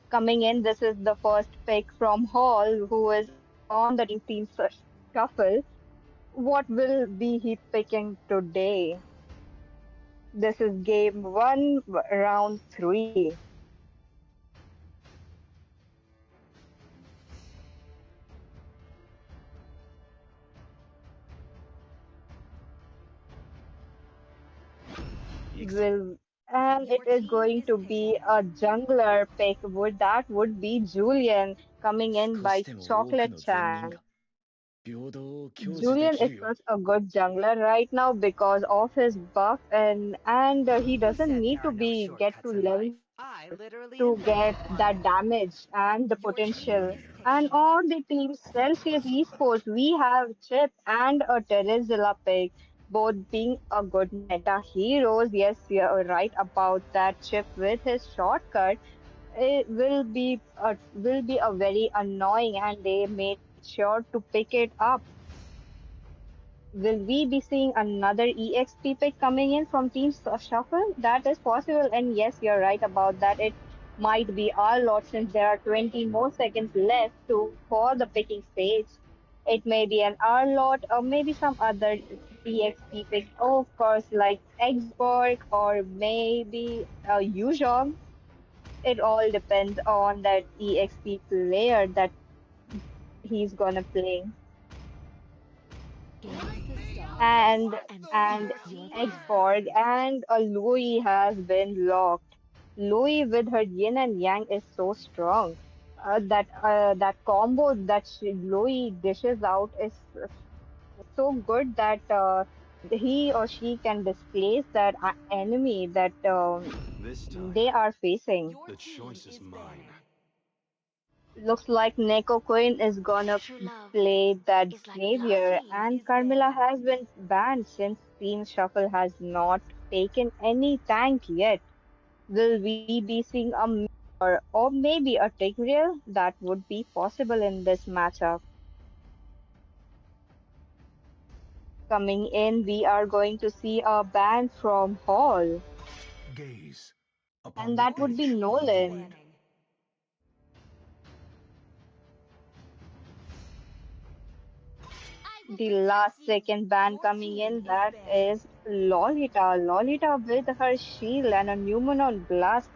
Coming in, this is the first pick from Hall, who is on the team shuffle. What will be he picking today? This is game one, round three. Will and it is going to be a jungler pick. Would be Julian coming in 少し by でも多く Chocolate の善人 Chan. が平等を享受で Julian き is るよ such a good jungler right now because of his buff and he Who doesn't said there need to are no be get to shortcuts in level life? I literally to invented get one. that damage and the Your team potential. is And picking. on the team Celsius Esports, we have Chip and a Terizilla pick, both being a good meta heroes. Yes, you're right about that. Chip with his shortcut, it will be a very annoying, and they made sure to pick it up. Will we be seeing another EXP pick coming in from Team Shuffle? That is possible, and yes, you're right about that. It might be our lot since there are 20 more seconds left to for the picking stage. It may be an R lot or maybe some other EXP pick. Oh, of course, like Xborg or maybe Yuzhong. It all depends on that EXP player that he's gonna play. and and Xborg and a Louis has been locked. Louis with her yin and yang is so strong. That combo that Louis dishes out is so good that he or she can displace that enemy that This time, they are facing. Your the team choice is is mine. banning. Looks like Neko Queen is gonna True love play that is like Your Xavier, blood. team and is Carmilla banning. has been banned since Team Shuffle has not taken any tank yet. Will we be seeing a or maybe a Tigreal? That would be possible in this matchup. Coming in, we are going to see a ban from Hall, Gaze upon and the that Your would be edge team of the is Nolan. void. banning. The last second ban Your coming team in, is that banning. is Lolita. Lolita with her shield and a Numenon blast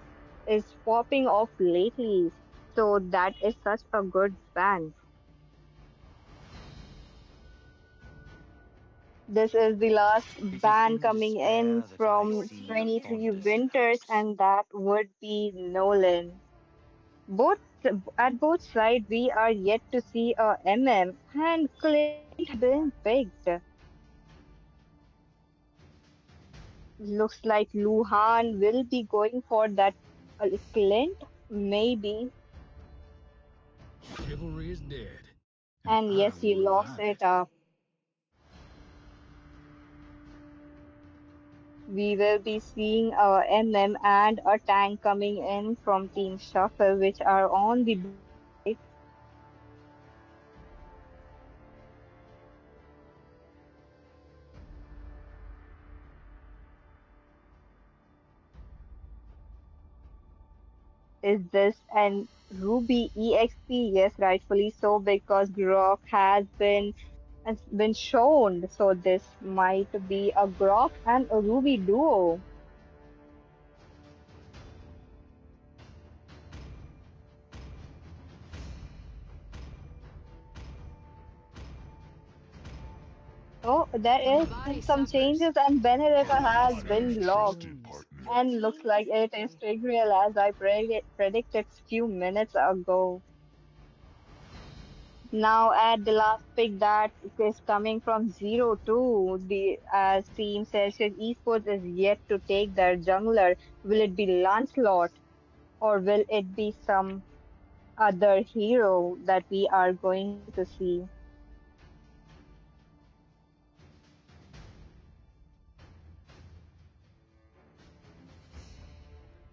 is popping off lately. So that is such a good ban. This is the last It is ban in coming in despair that I Your from see the team is 23 fondest banning. Winters, hopes. and that would be Nolan. Both at both sides, we are yet to see a MM, and Clint has been picked. Looks like Luhan will be going for that Clint, maybe. Chivalry is dead, and And I yes, he will locks revive it it. up. We will be seeing a MM and a tank coming in from Team Shuffle, which are on the blue side. Is this an Ruby EXP? Yes, rightfully so, because Grok has been shown. So this might be a Grok and a Ruby duo. Oh, there Everybody is some suffers. changes, and Benedetta has Honor is been locked. tasty, Wounds partner. Your And looks team like is it is picking. Tigreal as I predicted few minutes ago. Now at the last pick that is coming from 0-2, the as Team Celsius Esports is yet to take their jungler. Will it be Lancelot or will it be some other hero that we are going to see?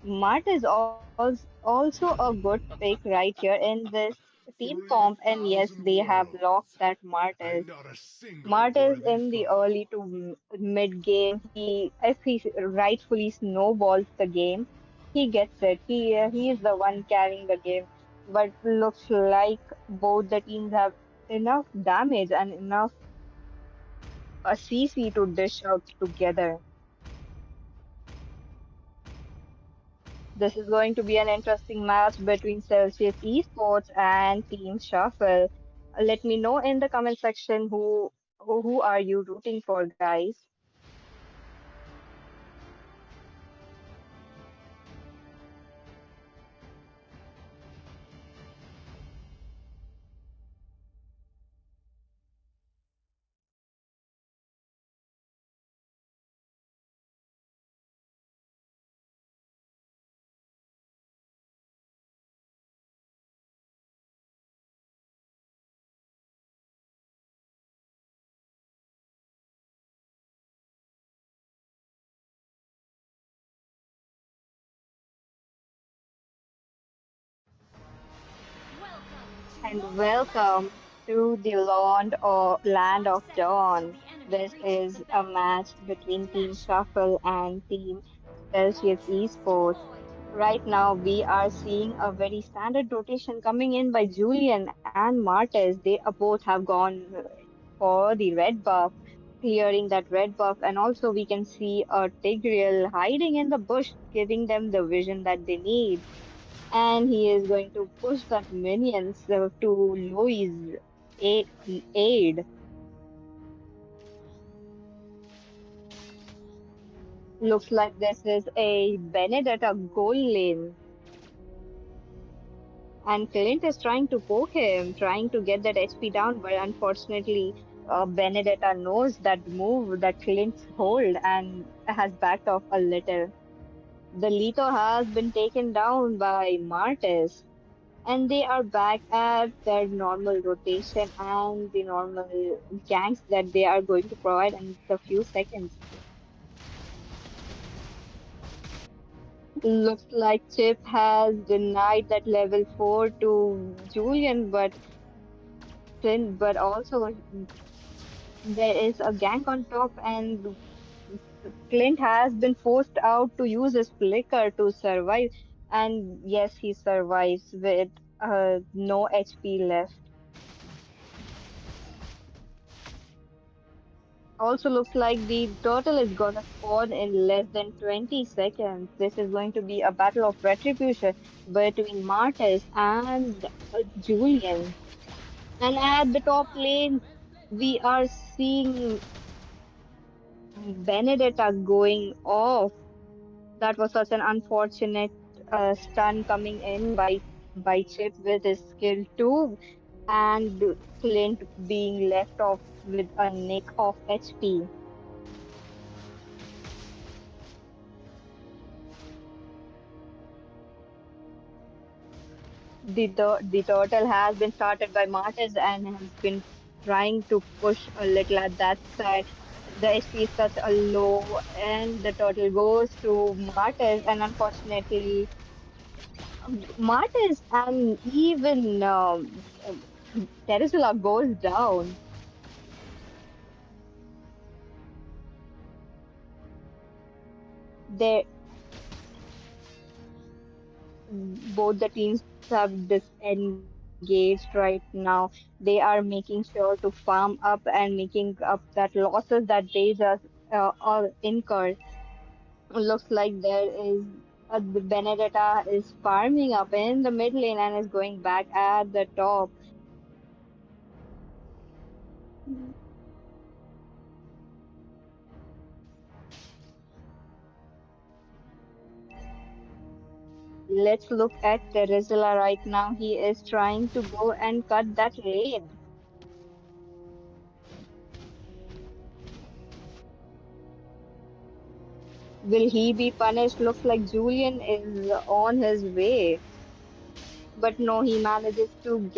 Mart is also a good pick right here in this team comp, and yes, 3,000 they have locked worlds, that Martis. and not a single Martis worthy in the foe. early to mid game, if he rightfully snowballs the game, He gets it. He is the one carrying the game. But looks like both the teams have enough damage and enough a CC to dish out together. This is going to be an interesting match between Celsius Esports and Team Shuffle. Let me know in the comment section who are you rooting for, guys. And welcome to the Land of Dawn. This is a match between Team Shuffle and Team Celsius Esports. Right now, we are seeing a very standard rotation coming in by Julian and Martes. They both have gone for the red buff, clearing that red buff, and also we can see a Tigreal hiding in the bush, giving them the vision that they need, and he is going to push that minions to Louis' aid. aid. Looks like this is a Benedetta goal lane, and Clint is trying to poke him, trying to get that HP down, but unfortunately, Benedetta knows that move that Clint's hold and has backed off a little. The Lito has been taken down by Martis, and they are back at their normal rotation and the normal ganks that they are going to provide in the few seconds. Looks like Chip has denied that level 4 to Julian, but also there is a gank on top, and Clint has been forced out to use his flicker to survive, and yes, he survives with no HP left. Also looks like the turtle is gonna spawn in less than 20 seconds. This is going to be a battle of retribution between Martis and Julian. And at the top lane, we are seeing Benedetta going off. That was such an unfortunate stun coming in by Chip with his skill 2, and Clint being left off with a nick of HP. The turtle has been started by Martis and has been trying to push a little at that side. The HP is such a low, and the turtle goes to Martis, and unfortunately, Martis and even Terizula goes down. They both the teams have disengaged right now. They are making sure to farm up and making up that losses that they just are incurred. Looks like there is the Benedetta is farming up in the mid lane and is going back at the top. Let's look at Terizila right now. He is trying to go and cut that lane. Will he be punished? Looks like Julian is on his way. But no, he manages to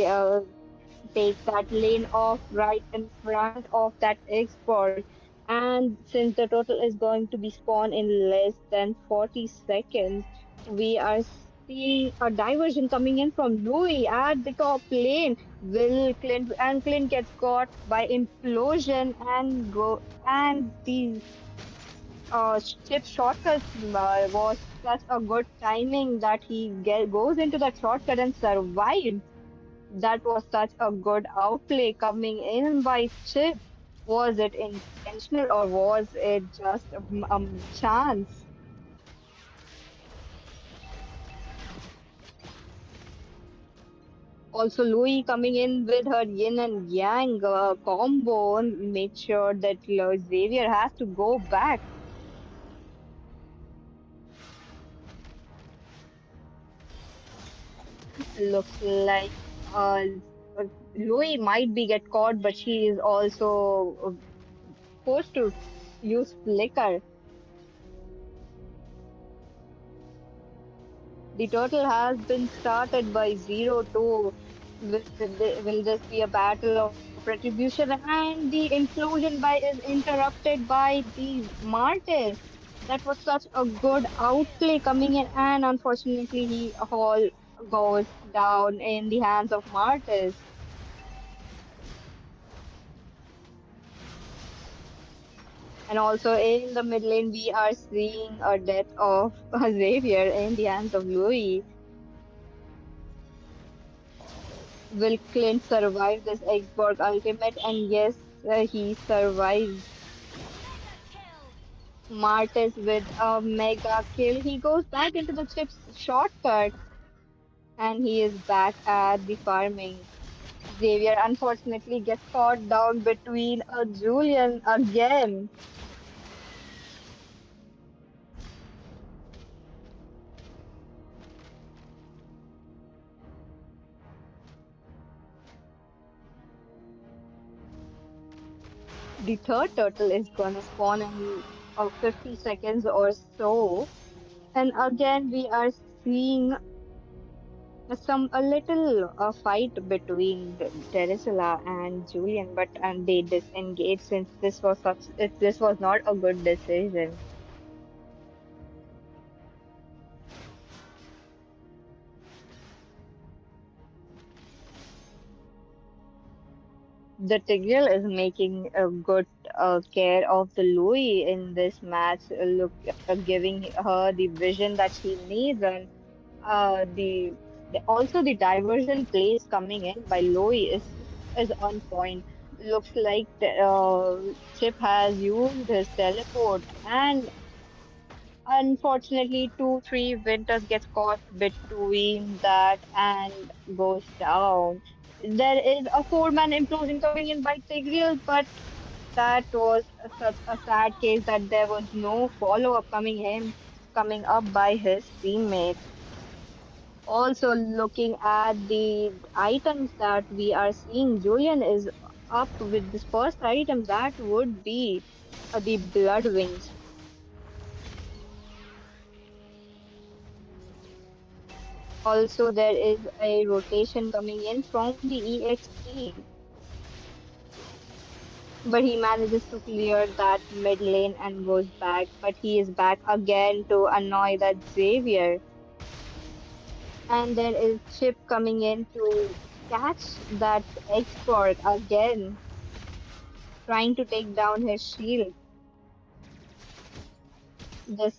take that lane off right in front of that export. And since the total is going to be spawned in less than 40 seconds, we are seeing a diversion coming in from Louis at the top lane. Will Clint gets caught by implosion and go and the chip shortcut was such a good timing that goes into that shortcut and survives. That was such a good outplay coming in by Chip. Was it intentional or was it just chance? Also, Louis coming in with her yin and yang combo and made sure that Xavier has to go back. Looks like uh, Louis might be get caught, but she is also forced to use flicker. The total has been started by 0-2. Will this be a battle of retribution? And the inclusion by is interrupted by the Martyrs. That was such a good outplay coming in, and unfortunately, he all goes down in the hands of Martyrs. And also in the mid lane, we are seeing a death of Xavier in the hands of Louis. Will Clint survive this Xborg ultimate? And yes, he survives. Martis with a mega kill. He goes back into the chip's shortcut and he is back at the farming. Xavier unfortunately gets caught down between a Julian again. The third turtle is gonna spawn in 50 seconds or so. And again, we are seeing a little fight between Teresilla and Julian, but and they disengaged since this was not a good decision. The Tigreal is making a good care of the Louis in this match, giving her the vision that she needs, and also the diversion plays coming in by Louis is on point. Looks like Chip has used his teleport, and unfortunately, 2-3 Winters gets caught between that and goes down. There is a four-man implosion coming in by Tigreal, but that was such a sad case that there was no follow-up coming up by his teammates. Also, looking at the items that we are seeing, Julian is up with this first item that would be the Blood Wings. Also, there is a rotation coming in from the EXP, but he manages to clear that mid lane and goes back. But he is back again to annoy that Xavier. And there is Chip coming in to catch that X-Borg again, trying to take down his shield. This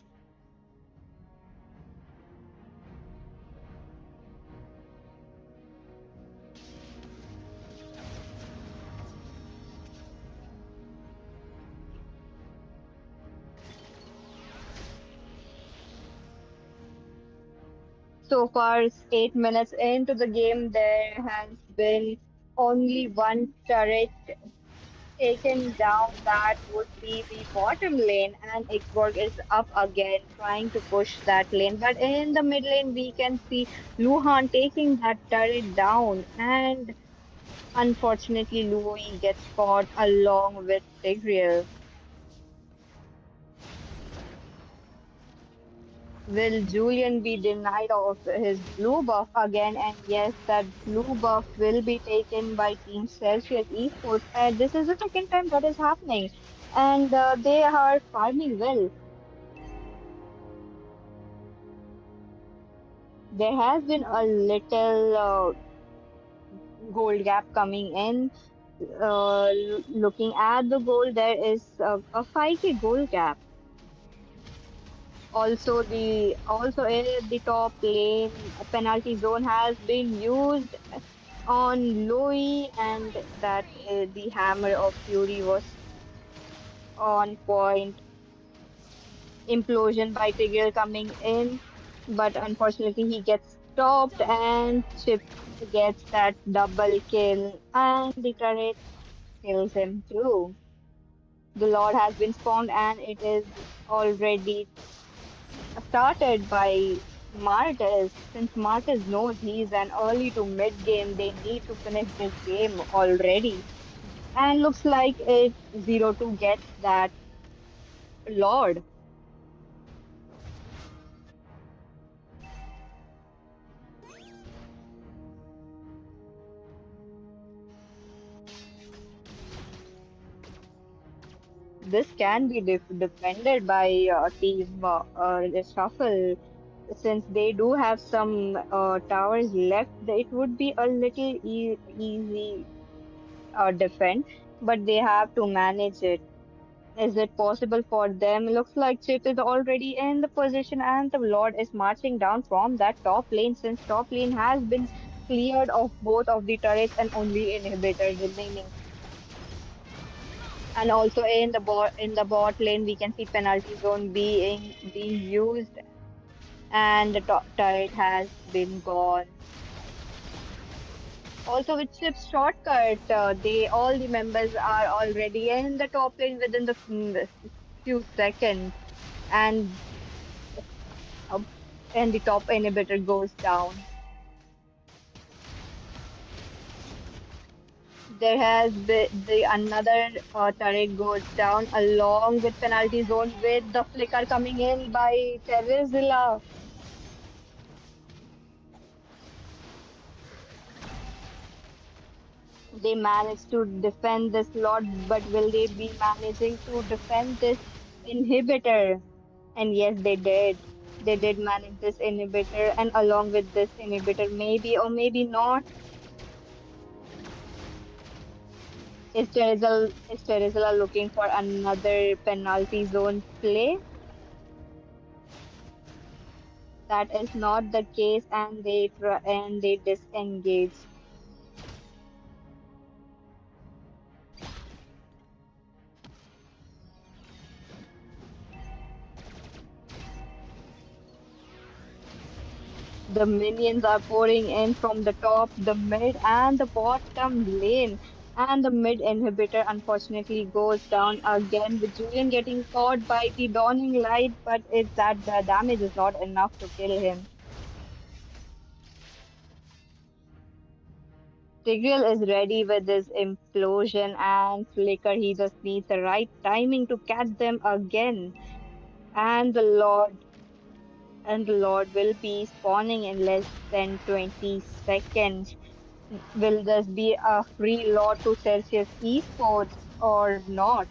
so far, 8 minutes into the game, there has been only one turret taken down. That would be the bottom lane, and Xborg is up again trying to push that lane. But in the mid lane, we can see Luhan taking that turret down, and unfortunately, Louis gets caught along with Tigreal. Will Julian be denied of his blue buff again? And yes, that blue buff will be taken by Team Celsius Esports. And this is the second time that is happening. And they are farming well. There has been a little gold gap coming in. Looking at the gold, there is a 5K gold gap. Also in the top lane, a penalty zone has been used on Louis, and that the Hammer of Fury was on point. Implosion by Tigreal coming in, but unfortunately he gets stopped, and Chip gets that double kill, and the turret kills him too. The Lord has been spawned, and it is already started by Martis. Since Martis knows he's an early to mid game, they need to finish this game already. And looks like it 0-2 gets that Lord. This can be defended by Team Shuffle. Since they do have some towers left, it would be a little easy defend, but they have to manage it. Is it possible for them? Looks like Chip is already in the position, and the Lord is marching down from that top lane, since top lane has been cleared of both of the turrets and only inhibitor remaining. And also in the bot lane, we can see penalty zone being used, and the turret has been gone. Also, with Chip's shortcut, they all the members are already in the top lane within the few seconds, and uh, and the top inhibitor goes down. There has been the another turret goes down along with penalty zone with the flicker coming in by Terizilla. They managed to defend this lot, but will they be managing to defend this inhibitor? And yes, they did. They did manage this inhibitor, and along with this inhibitor, maybe or maybe not, is Terizala looking for another penalty zone play? That is not the case, and they disengage. The minions are pouring in from the top, the mid, and the bottom lane. And the mid inhibitor unfortunately goes down again, with Julian getting caught by the dawning light, but it's that the damage is not enough to kill him. Tigreal is ready with his implosion and flicker. He just needs the right timing to catch them again. And the Lord will be spawning in less than 20 seconds. Will this be a free lot to Celsius Esports or not?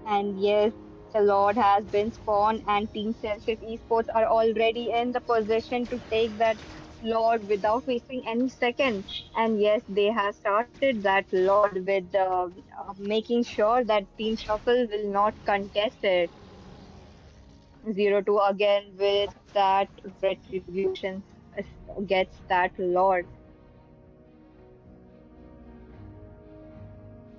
And yes, the Lord has been spawned, and Team Celsius Esports are already in the position to take that Lord without wasting any second. And yes, they have started that Lord with making sure that Team Shuffle will not contest it. 0-2 again with that retribution gets that Lord.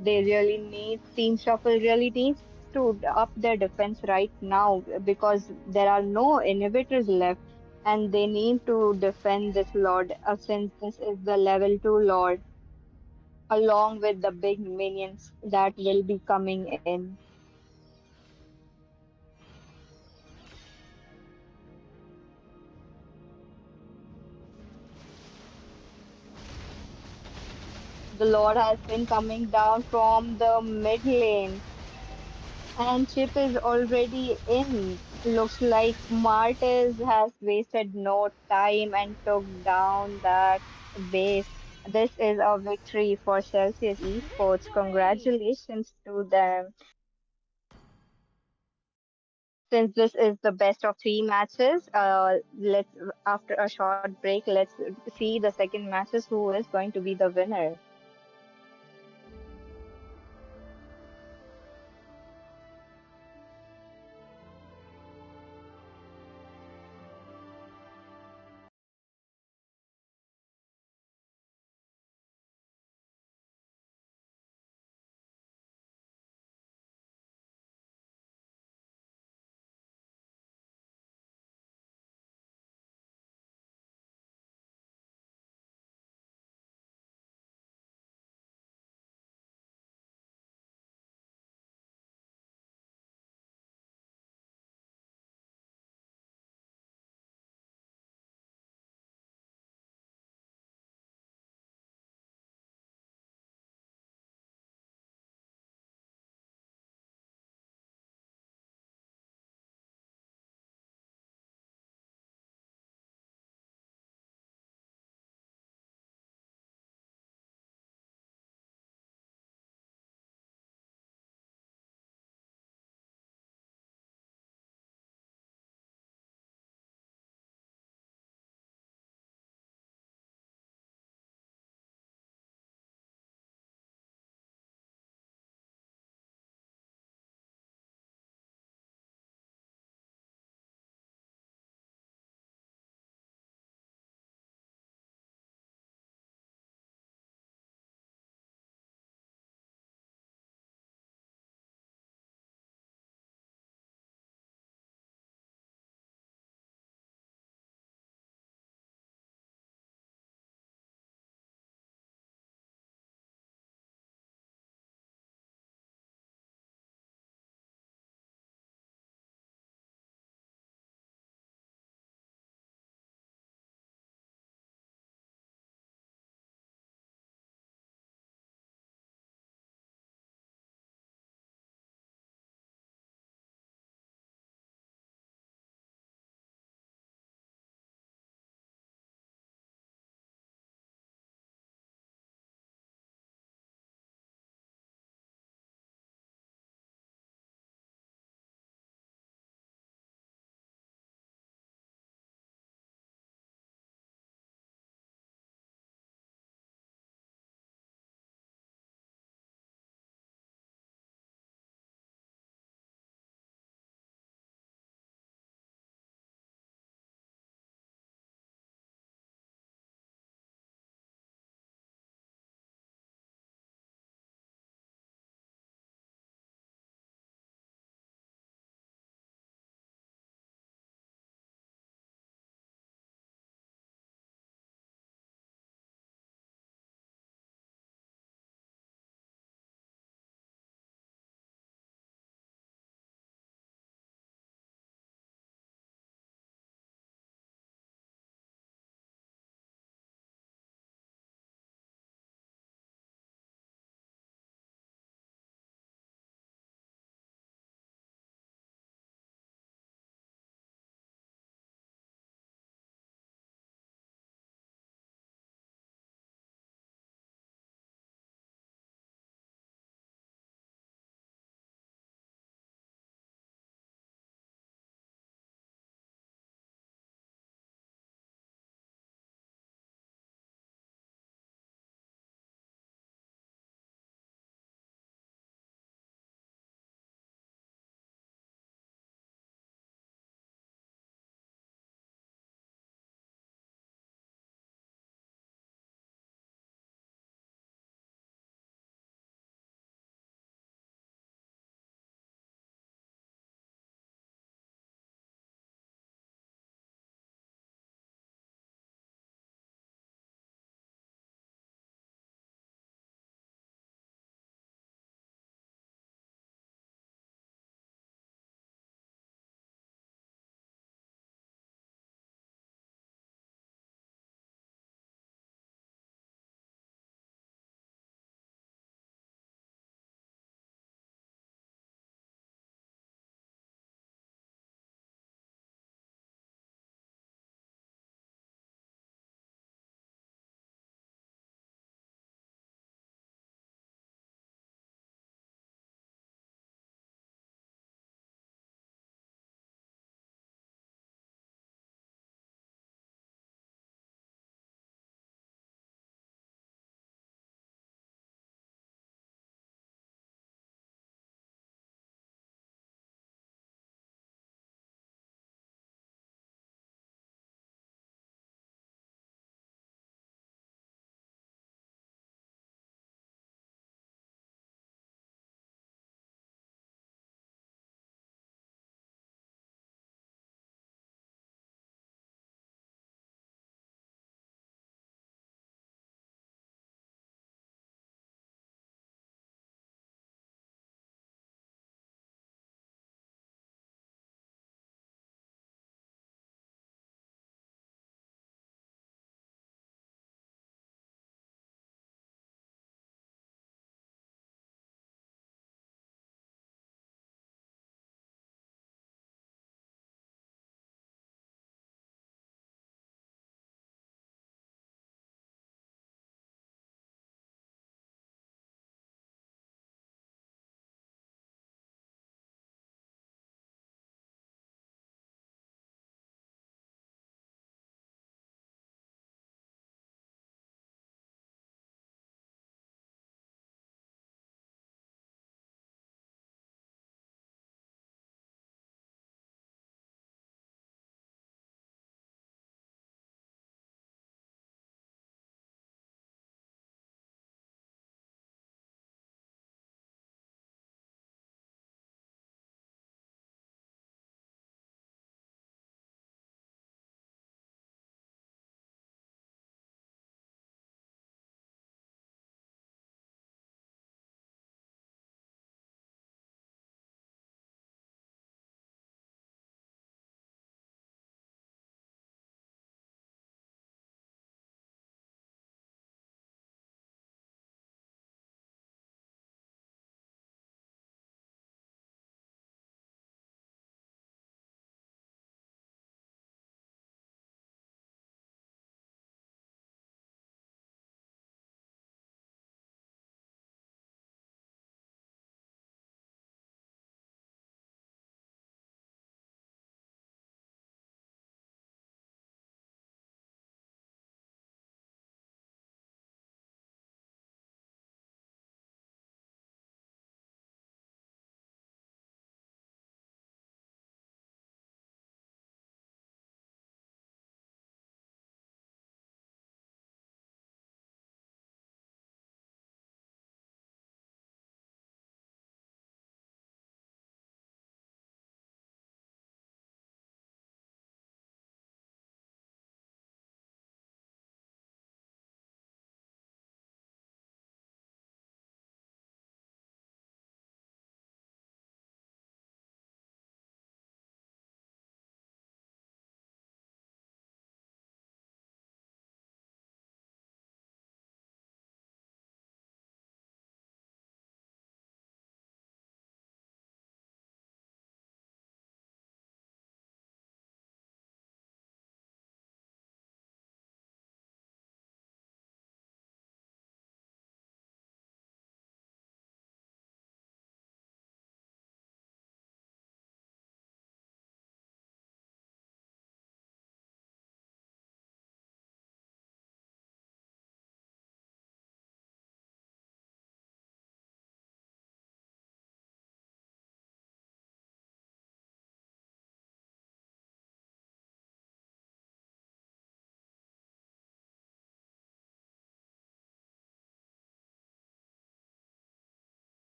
They really need Team Shuffle really needs to up their defense right now, because there are no inhibitors left, and they need to defend this Lord, since this is the level 2 Lord, along with the big minions that will be coming in. The Lord has been coming down from the mid lane, and Chip is already in. Looks like Martes has wasted no time and took down that base. This is a victory for Celsius Esports. Victory! Congratulations to them. Since this is the best of three matches, let's after a short break, let's see the second matches who is going to be the winner.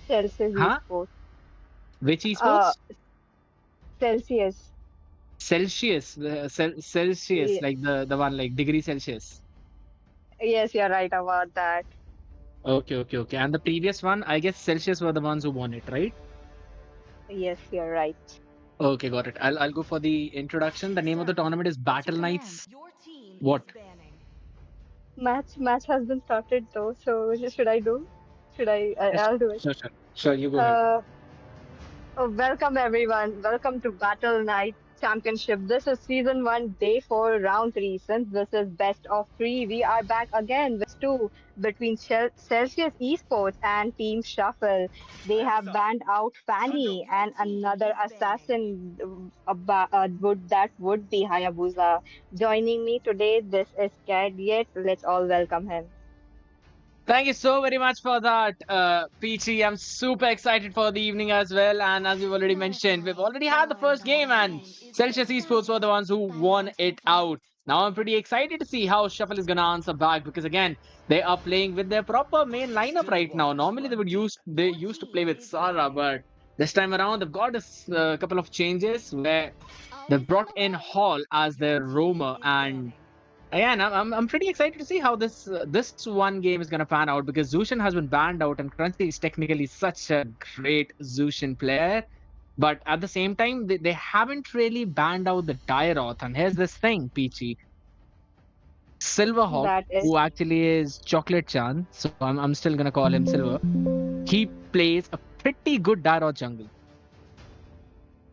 Celsius Huh? esports. Which Uh, esports? Celsius. Celsius. Celsius, Ye- like the one like degree Celsius. Yes, you're right about that. Okay. And the previous one, I guess Celsius were the ones who won it, right? Yes, you're right. Okay, got it. I'll go for the introduction. The name of the tournament is Battleknights. What? Match has been started though, so should I do? Yes, I'll do it. sure. You go ahead. Uh, Welcome everyone. Welcome to Battle Night Championship. This is season one, day four, round three. Since this is best of three, we are back again with two between Celsius Esports and Team Shuffle. They have banned out Fanny and another assassin would be Hayabusa. Joining me today, this is Cadet. Let's all welcome him. Thank you so very much for that, Peachy. I'm super excited for the evening as well. And as we've already mentioned, we've already had the first game, and Celsius Esports were the ones who won it out. Now I'm pretty excited to see how Shuffle is gonna answer back because again, they are playing with their proper main lineup right now. Normally they used to play with Sarah, but this time around they've got a couple of changes where they've brought in Hall as their roamer and again, I'm pretty excited to see how this one game is gonna pan out because Zushin has been banned out and Crunchy is technically such a great Zushin player, but at the same time they haven't really banned out the Dairoth. And here's this thing, Peachy, Silverhawk, That is. who actually is Chocolate Chan, so I'm still gonna call him Silver. He plays a pretty good Dairoth jungle.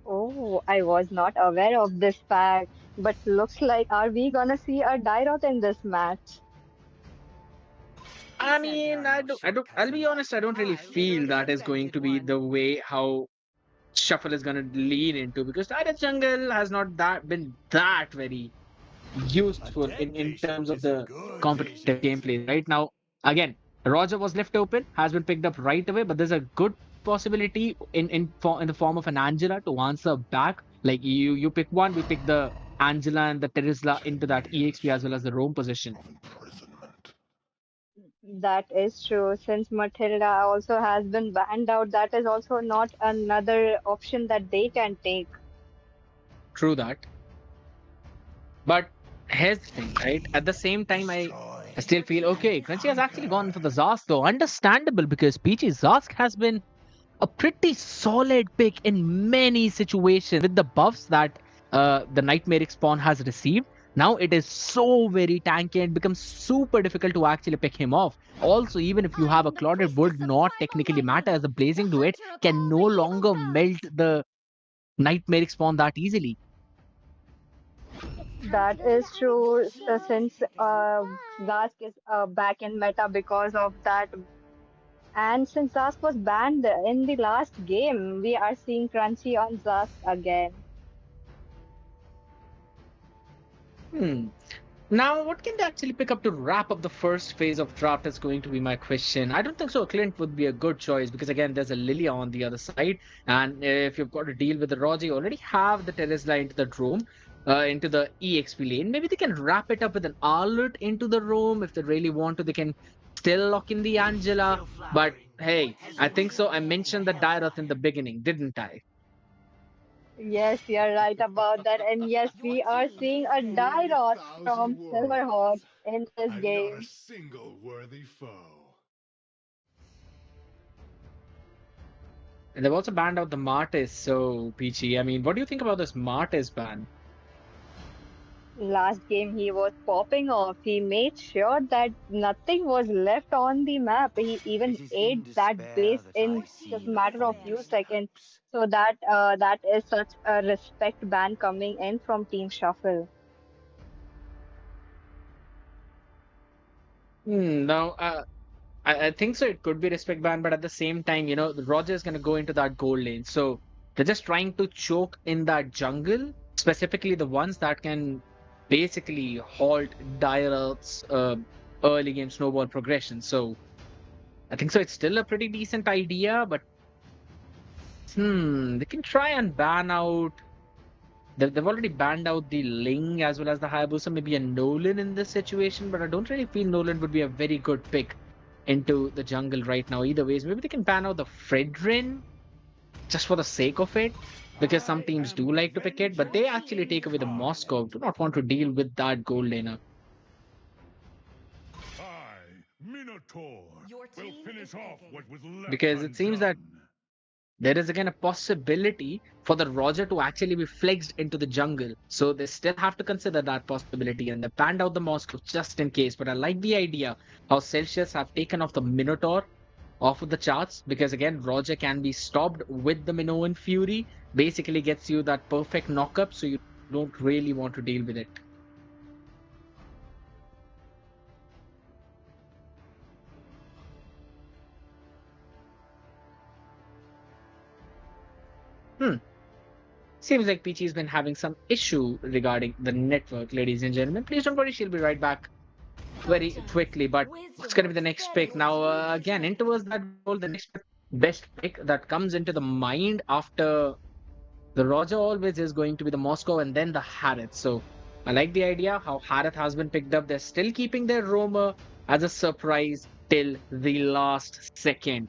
Oh, I was not aware of this fact, but looks like are we gonna see a Dairoth in this match? I mean, I'll be honest, I don't really feel that is going to be the way how Shuffle is going to lean into because Tyrant Jungle has not been that very useful in terms of the competitive gameplay. Right now, again, Roger was left open, has been picked up right away, but there's a good possibility in the form of an Angela to answer back. Like you pick one, we pick the Angela and the Terizla into that EXP as well as the roam position. That is true. Since Matilda also has been banned out, that is also not another option that they can take. True that. But here's the thing, right? At the same time, I still feel okay. Crunchy has actually gone for the Zask, though. Understandable because PG Zask has been a pretty solid pick in many situations with the buffs that the Nightmare Spawn has received. Now it is so very tanky and becomes super difficult to actually pick him off. Also, even if you have a Clouded would not technically matter as the Blazing Duet can no longer melt the Nightmare Spawn that easily. That is true. Since Zask is back in meta because of that. And since Zask was banned in the last game, we are seeing Crunchy on Zask again. Now, what can they actually pick up to wrap up the first phase of draft is going to be my question. I don't think so. Clint would be a good choice because, again, there's a Lilia on the other side. And if you've got to deal with the Roger, you already have the Terizla into the room, into the EXP lane. Maybe they can wrap it up with an Arlet into the room. If they really want to, they can still lock in the Angela. But hey, I think so. I mentioned the Dairoth in the beginning, didn't I? Yes, you're right about that. And yes, we are seeing a Dairoth from Silverhawk in this And not a game. single worthy foe. And they've also banned out the Martis. So, Peachy, I mean, what do you think about this Martis ban? Last game he was popping off. He made sure that nothing was left on the map. He even It is in ate that despair base that in I see just the matter of few forest seconds. lapse. So that is such a respect ban coming in from Team Shuffle. Now, I think so. It could be respect ban, but at the same time, Roger is going to go into that gold lane. So they're just trying to choke in that jungle, specifically the ones that can basically halt Dairoth's early game snowball progression. So I think so. It's still a pretty decent idea, but they can try and ban out. They've already banned out the Ling as well as the Hayabusa, maybe a Nolan in this situation, but I don't really feel Nolan would be a very good pick into the jungle right now. Either ways, maybe they can ban out the Fredrin just for the sake of it, because some teams do like to pick it, but they actually take away the Moscow. Do not want to deal with that gold laner. Minotaur, will finish off what was left Because it seems that undone. there is again a possibility for the Roger to actually be flexed into the jungle. So they still have to consider that possibility, and they banned out the Moscow just in case. But I like the idea how Celsius have taken off the Minotaur off of the charts, because again Roger can be stopped with the Minoan Fury. Basically gets you that perfect knockup, so you don't really want to deal with it. Seems like Peachy's been having some issue regarding the network, ladies and gentlemen. Please don't worry, she'll be right back very quickly. But what's going to be the next pick? Now, again, in towards that goal, the next best pick that comes into the mind after the Roger always is going to be the Moscow and then the Harith. So I like the idea how Harith has been picked up. They're still keeping their roamer as a surprise till the last second.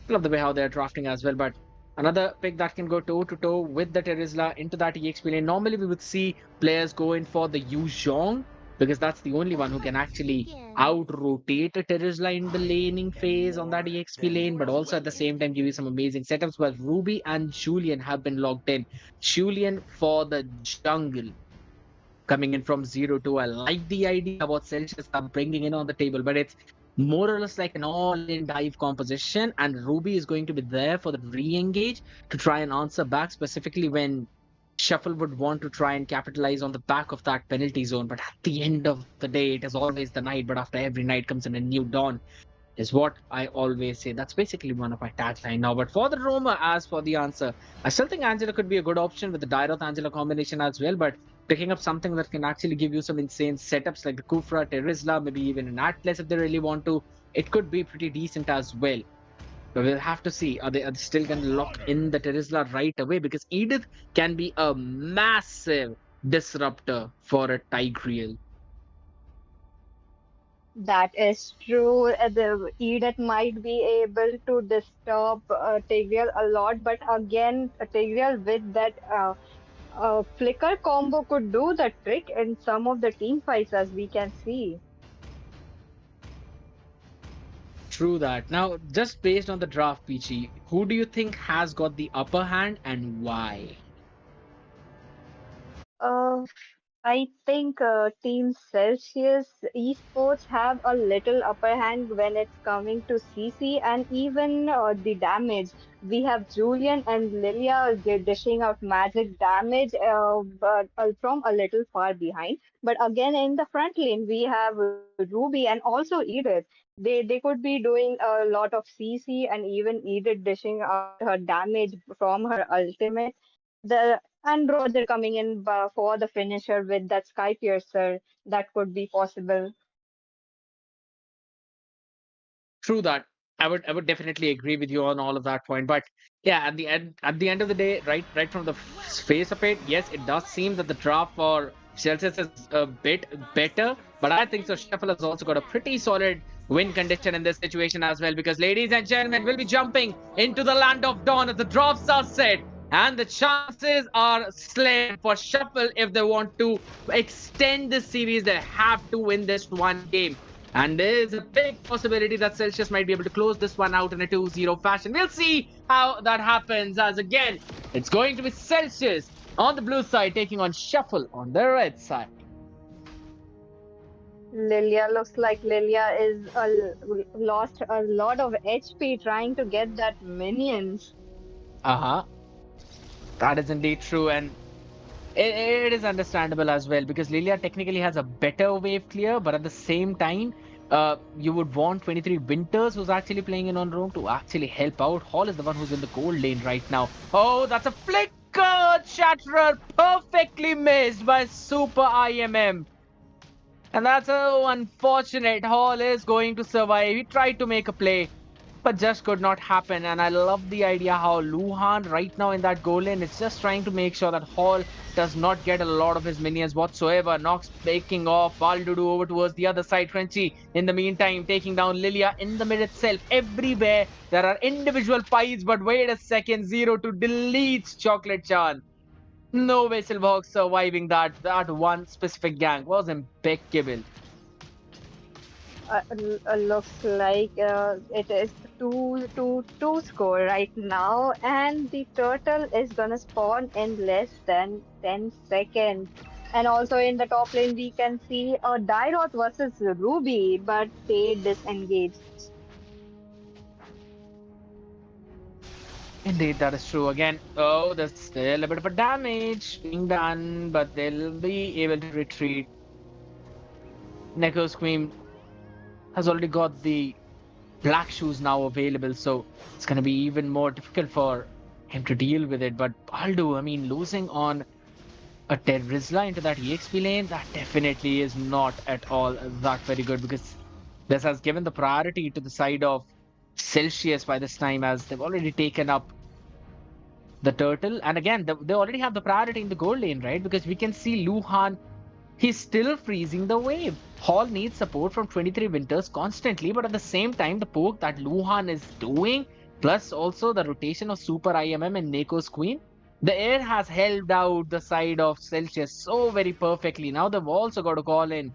Love the way how they're drafting as well. But another pick that can go toe to toe with the Terizla into that EXP lane. Normally we would see players go in for the Yu Zhong, because that's the only one who can actually out-rotate a Terizla in the laning phase on that EXP lane, but also at the same time give you some amazing setups. Where Ruby and Julian have been locked in. Julian for the jungle, coming in from 0-2. I like the idea about Celsius are bringing in on the table, but it's more or less like an all-in dive composition, and Ruby is going to be there for the re-engage to try and answer back, specifically when Shuffle would want to try and capitalize on the back of that penalty zone. But at the end of the day, it is always the night, but after every night comes in a new dawn, is what I always say. That's basically one of my tagline now. But for the Roma, as for the answer, I still think Angela could be a good option with the Dairoth Angela combination as well. But picking up something that can actually give you some insane setups like the Kufra, Terizla, maybe even an Atlas if they really want to, it could be pretty decent as well. But we'll have to see. Are they still going to lock in the Terizla right away? Because Edith can be a massive disruptor for a Tigreal. That is true. The Edith might be able to disturb Tigreal a lot, but again, Tigreal with that flicker combo could do the trick in some of the team fights, as we can see. True that. Now, just based on the draft, Peachy, who do you think has got the upper hand and why? Uh, I think Team Celsius esports have a little upper hand when it's coming to CC and even the damage. We have Julian and Lilia dishing out magic damage, but from a little far behind. But again, in the front lane, we have Ruby and also Edith. They could be doing a lot of CC and even Edith dishing out her damage from her ultimate. The and Roger coming in for the finisher with that Sky Piercer, that could be possible. True that. I would definitely agree with you on all of that point. But yeah, at the end of the day, right from the face of it, yes, it does seem that the draft for Celsius is a bit better. But I think so Shuffle has also got a pretty solid win condition in this situation as well. Because ladies and gentlemen, we'll be jumping into the land of dawn as the drafts are set. And the chances are slim for Shuffle if they want to extend this series. They have to win this one game. And there is a big possibility that Celsius might be able to close this one out in a 2-0 fashion. We'll see how that happens, as again, it's going to be Celsius on the blue side taking on Shuffle on the red side. Lilia looks like Lilia is lost a lot of HP trying to get that minions. Uh-huh. That is indeed true, and it is understandable as well, because Lilia technically has a better wave clear, but at the same time, you would want 23 Winters, who's actually playing in on roam, to actually help out. Hall is the one who's in the gold lane right now. Oh, that's a flicker! Chatterer perfectly missed by Super IMM. And that's so unfortunate. Hall is going to survive. He tried to make a play, but just could not happen. And I love the idea how Luhan right now in that goal lane is just trying to make sure that Hall does not get a lot of his minions whatsoever. Nox breaking off, Baldudu over towards the other side, Frenchy in the meantime taking down Lilia in the mid itself. Everywhere there are individual fights, but wait a second, 0-2 deletes Chocolate Chan. No way Silverhawk surviving that. That one specific gang was impeccable. Looks like it is 2-2 score right now, and the turtle is gonna spawn in less than 10 seconds. And also in the top lane, we can see a Dyrot versus Ruby, but they disengaged. Indeed, that is true. Again, oh, there's still a bit of a damage being done, but they'll be able to retreat. Neko Scream has already got the black shoes now available, so it's going to be even more difficult for him to deal with it. But Baldu, I mean, losing on a Terrizla into that EXP lane, that definitely is not at all that very good, because this has given the priority to the side of Celsius by this time, as they've already taken up the turtle. And again, they already have the priority in the gold lane, right? Because we can see Luhan, he's still freezing the wave. Hall needs support from 23 Winters constantly, but at the same time, the poke that Luhan is doing, plus also the rotation of Super IMM and Neko's Queen, the air has helped out the side of Celsius so very perfectly. Now they've also got to call in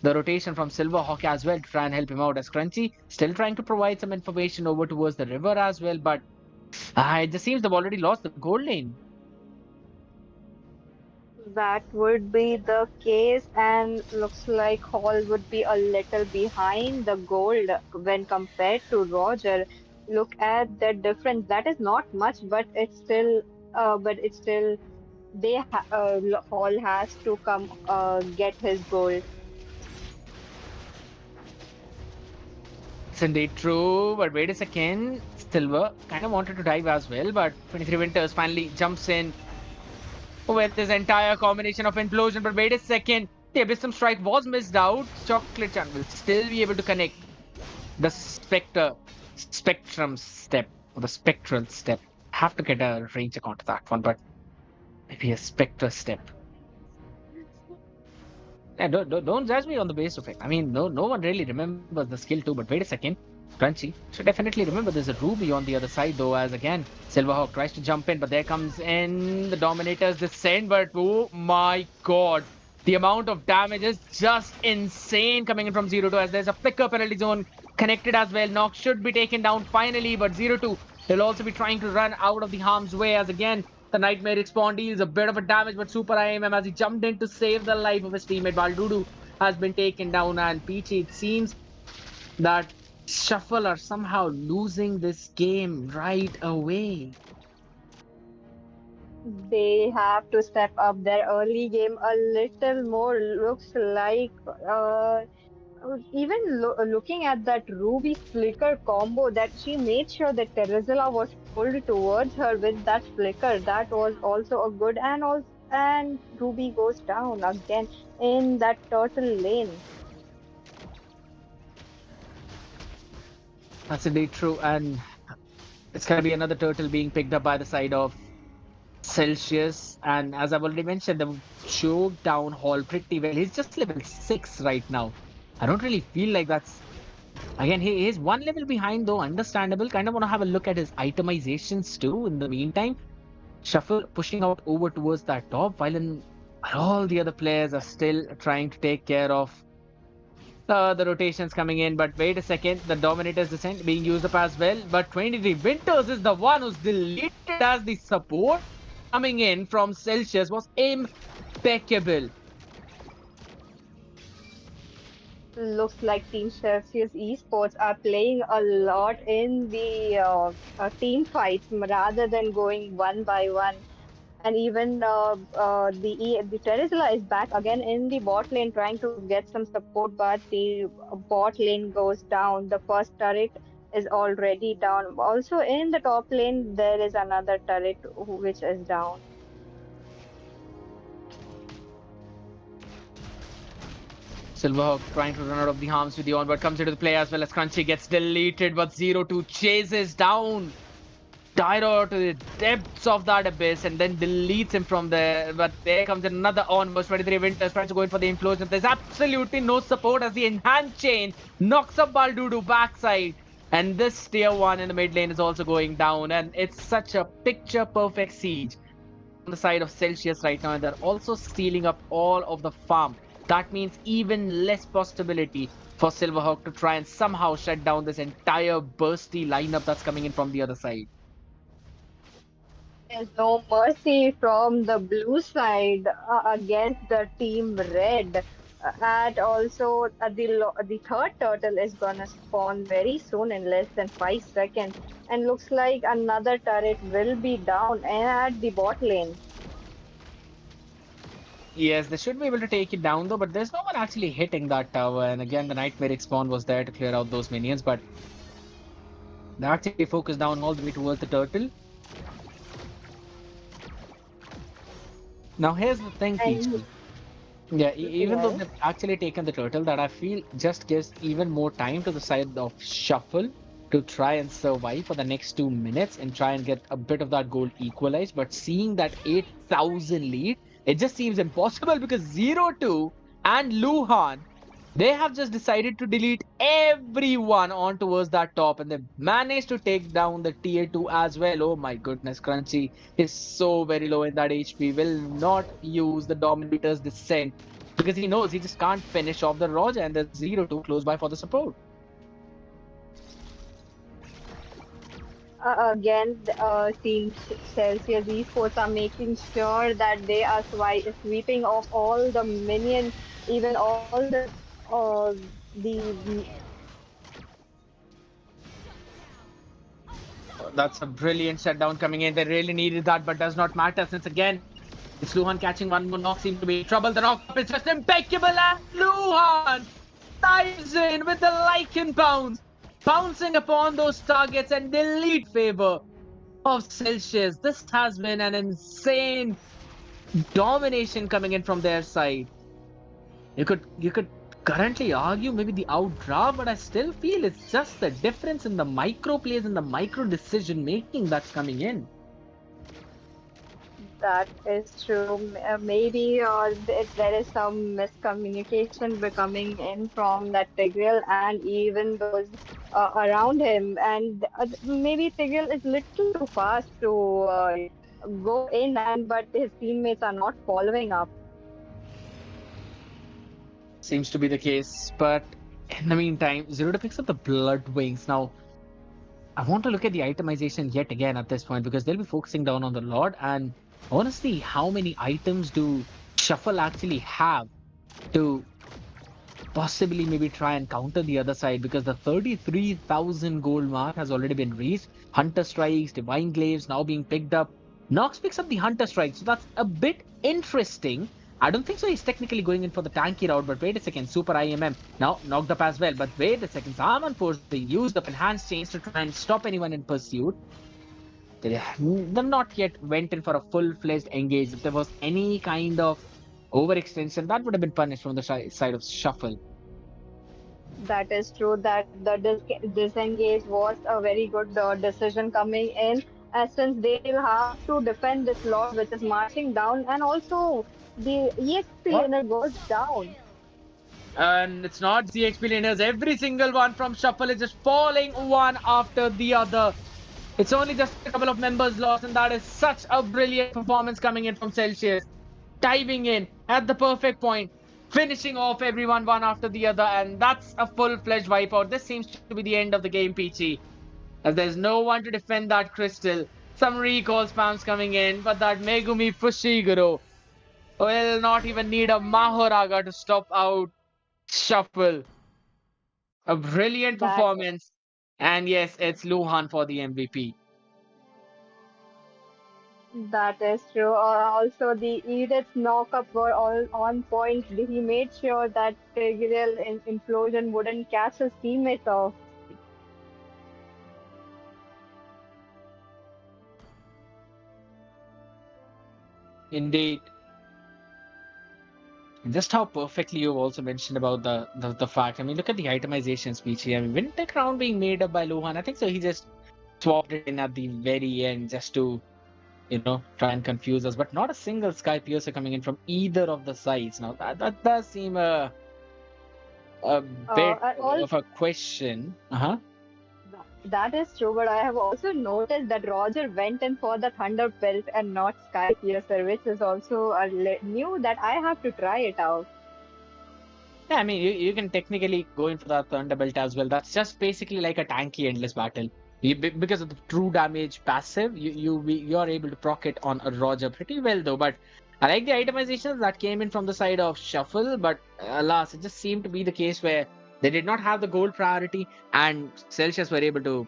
the rotation from Silverhawk as well to try and help him out, as Crunchy still trying to provide some information over towards the river as well, but it just seems they've already lost the gold lane. That would be the case, and looks like Hall would be a little behind the gold when compared to Roger. Look at the difference. That is not much, but it's still, Hall has to come get his gold. It's indeed true, but wait a second. Silver kind of wanted to dive as well, but 23 Winters finally jumps in with this entire combination of implosion. But wait a second, the Abyssum Strike was missed out. Chocolate Chan will still be able to connect the Spectrum step, or the Spectral step. Have to get a range account to that one, but maybe a Spectre step. Yeah, don't judge me on the base of it. I mean, no one really remembers the skill too, but wait a second. Crunchy should definitely remember there's a Ruby on the other side though, as again, Silverhawk tries to jump in, but there comes in the Dominator's descent, but oh my god. The amount of damage is just insane coming in from 0-2, as there's a flicker penalty zone connected as well. Nox should be taken down finally, but 0-2, he'll also be trying to run out of the harm's way, as again, the Nightmare Spawn deals a bit of a damage, but Super IMM, as he jumped in to save the life of his teammate, Baldudu has been taken down, and Peachy, it seems that Shuffle are somehow losing this game right away. They have to step up their early game a little more. Looks like even looking at that Ruby flicker combo, that she made sure that Terizla was pulled towards her with that flicker. That was also a good, and Ruby goes down again in that turtle lane. That's indeed true, and it's gonna be another turtle being picked up by the side of Celsius. And as I've already mentioned, they've choked down Hall pretty well. He's just level 6 right now. I don't really feel like that's... Again, he is one level behind though, understandable. Kind of want to have a look at his itemizations too in the meantime. Shuffle pushing out over towards that top, while all the other players are still trying to take care of the rotations coming in. But wait a second, the Dominator's descent being used up as well. But 23 Winters is the one who's deleted, as the support coming in from Celsius was impeccable. Looks like Team Celsius Esports are playing a lot in the team fights rather than going one by one. And even the Terizla is back again in the bot lane trying to get some support, but the bot lane goes down. The first turret is already down. Also in the top lane, there is another turret which is down. Silverhawk trying to run out of the harms with the onward comes into the play as well as Crunchy gets deleted, but 0-2 chases down Tyro to the depths of that abyss and then deletes him from there. But there comes another onwards. 23 Winters tries to go in for the implosion. There's absolutely no support as the enhanced chain knocks up Baldudu backside. And this tier 1 in the mid lane is also going down. And it's such a picture perfect siege on the side of Celsius right now. And they're also stealing up all of the farm. That means even less possibility for Silverhawk to try and somehow shut down this entire bursty lineup that's coming in from the other side. There's no mercy from the blue side against the team red. And also, the third turtle is gonna spawn very soon in less than 5 seconds. And looks like another turret will be down at the bot lane. Yes, they should be able to take it down though, but there's no one actually hitting that tower. And again, the Nightmare spawn was there to clear out those minions, but they actually focused down all the way towards the turtle. Now here's the thing, Peachy. Yeah, even though they've actually taken the turtle, that I feel just gives even more time to the side of Shuffle to try and survive for the next 2 minutes and try and get a bit of that goal equalized. But seeing that 8,000 lead, it just seems impossible because 0-2 and Luhan, they have just decided to delete everyone on towards that top and they managed to take down the tier 2 as well. Oh my goodness, Crunchy is so very low in that HP, will not use the Dominator's Descent because he knows he just can't finish off the Roger and there's 0-2 close by for the support. Again, Team Celsius esports are making sure that they are sweeping off all the minions, even all the That's a brilliant shutdown coming in. They really needed that, but does not matter since again, it's Luhan catching one more knock, seems to be in trouble. The knock is just impeccable and Luhan dives in with the Lycan bounce, bouncing upon those targets and delete favor of Celsius. This has been an insane domination coming in from their side. You could currently argue maybe the outdraft, but I still feel it's just the difference in the micro plays and the micro decision making that's coming in. That is true. Maybe there is some miscommunication coming in from that Tigreal and even those around him. And maybe Tigreal is little too fast to go in, and but his teammates are not following up. Seems to be the case, but in the meantime, Zero picks up the Blood Wings. Now, I want to look at the itemization yet again at this point because they'll be focusing down on the Lord. And honestly, how many items do Shuffle actually have to possibly maybe try and counter the other side? Because the 33,000 gold mark has already been reached. Hunter Strikes, Divine Glaives now being picked up. Nox picks up the Hunter Strike, so that's a bit interesting. I don't think so he's technically going in for the tanky route, but wait a second, Super IMM now knocked up as well. But wait a second, Zaman Force, they used up enhanced chains to try and stop anyone in pursuit. They've not yet went in for a full-fledged engage. If there was any kind of overextension, that would have been punished from the side of Shuffle. That is true. That the disengage was a very good decision coming in, since they will have to defend this lord which is marching down, and also the EXP unit goes down. And it's not the XP laners. Every single one from Shuffle is just falling one after the other. It's only just a couple of members lost, and that is such a brilliant performance coming in from Celsius. Diving in at the perfect point, finishing off everyone one after the other, and that's a full-fledged wipeout. This seems to be the end of the game, Peachy, as there's no one to defend that crystal. Some recall spams coming in, but that Megumi Fushiguro will not even need a Mahoraga to stop out Shuffle. A brilliant That performance. And yes, it's Luhan for the MVP. that is true. Also, the Edith's knockup were all on point. He made sure that Tigreal implosion wouldn't catch his teammates off. Indeed. just how perfectly you've also mentioned about the fact. I mean, look at the itemization speech here. I mean, Winter Crown being made up by Luhan, I think so. He just swapped it in at the very end just to, try and confuse us. But not a single Sky Piercer coming in from either of the sides. Now, that does seem a bit I all of a question. Uh huh. That is true, but I have also noticed that Roger went in for the Thunder Belt and not Sky Piercer, which is also new that I have to try it out. Yeah, I mean, you can technically go in for that Thunderbolt as well. That's just basically like a tanky endless battle. Because of the true damage passive, you're able to proc it on a Roger pretty well though. But I like the itemizations that came in from the side of Shuffle, but alas, it just seemed to be the case where they did not have the gold priority, and Celsius were able to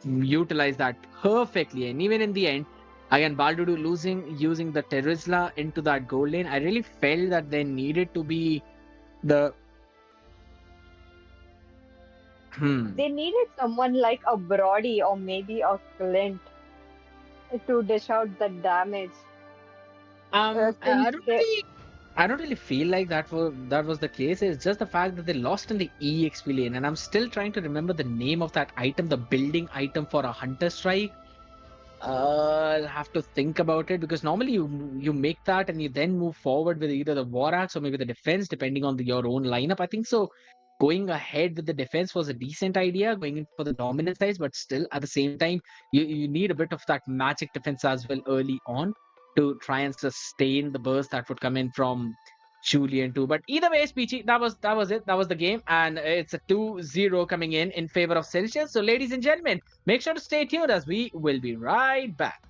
utilize that perfectly. And even in the end, again, Baldudu losing using the Terizla into that gold lane, I really felt that there needed to be the They needed someone like a Brody or maybe a Clint to dish out the damage. I Since they, I don't really feel like that was the case. It's just the fact that they lost in the EXP lane, and I'm still trying to remember the name of that item, the building item for a Hunter Strike. I'll have to think about it because normally you make that and you then move forward with either the War Axe or maybe the defense, depending on your own lineup. I think so. Going ahead with the defense was a decent idea, going in for the dominant size, but still at the same time, you need a bit of that magic defense as well early on to try and sustain the burst that would come in from Julian too. But either way, Speechy, that was it. That was the game, and it's a 2-0 coming in favor of Celsius. So, ladies and gentlemen, make sure to stay tuned as we will be right back.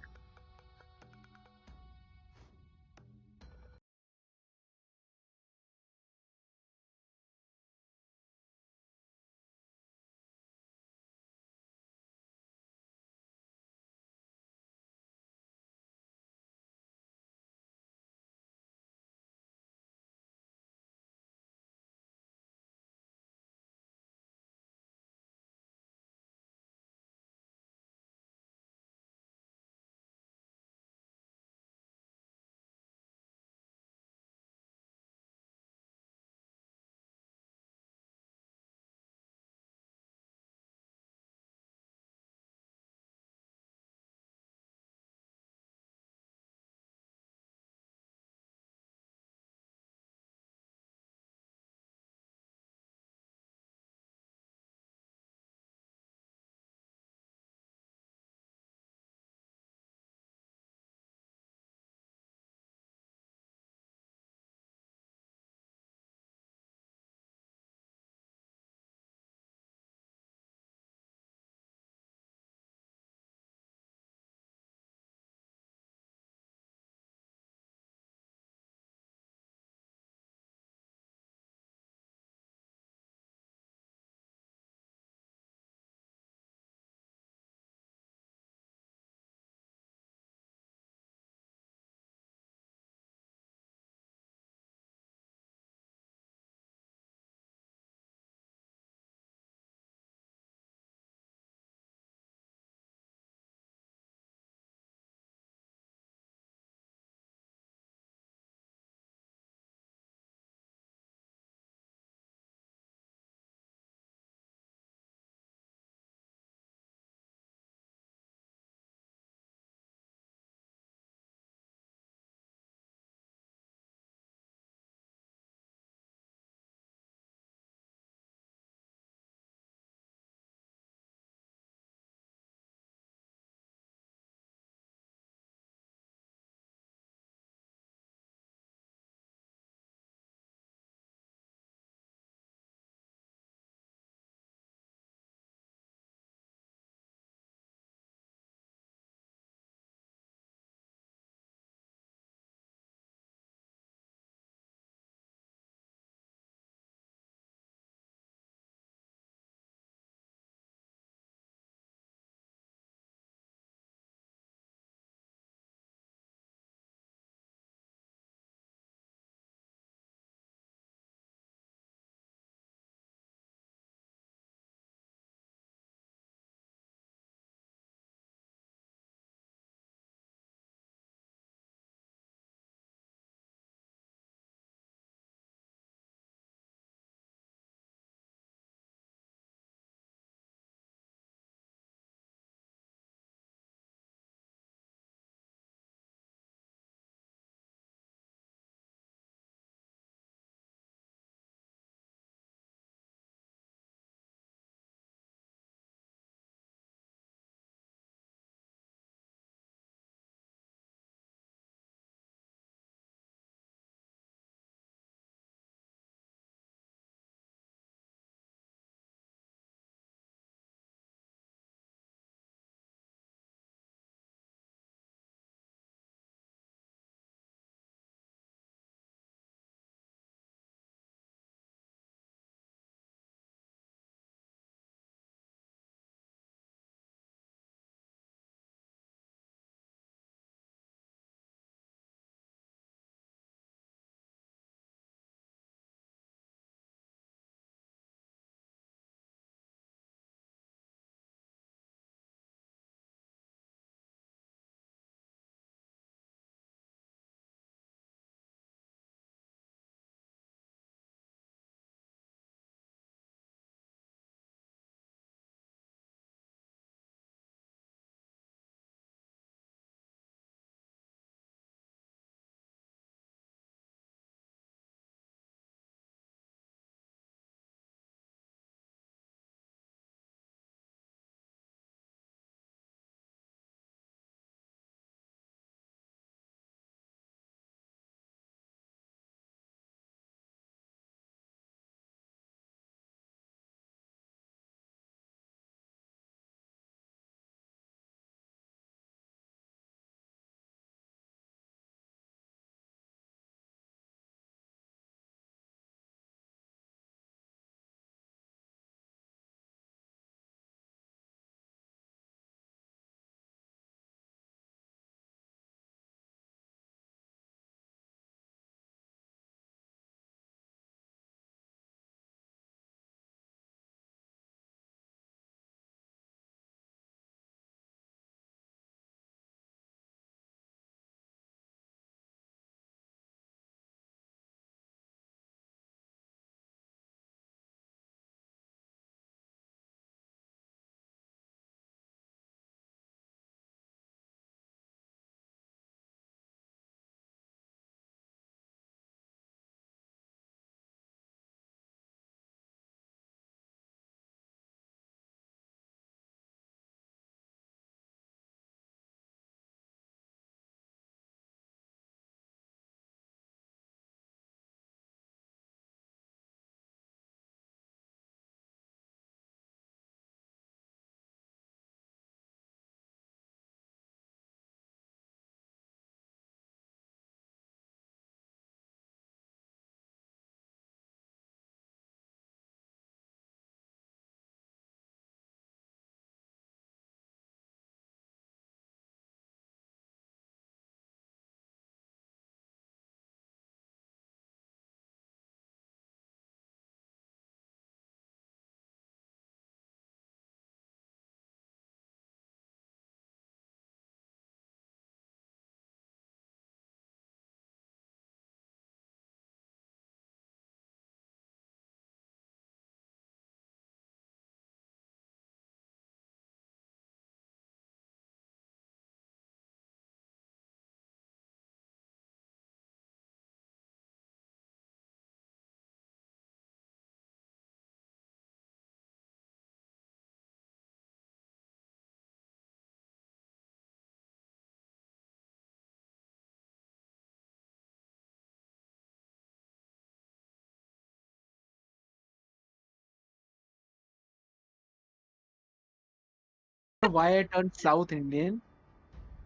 why I turned South Indian.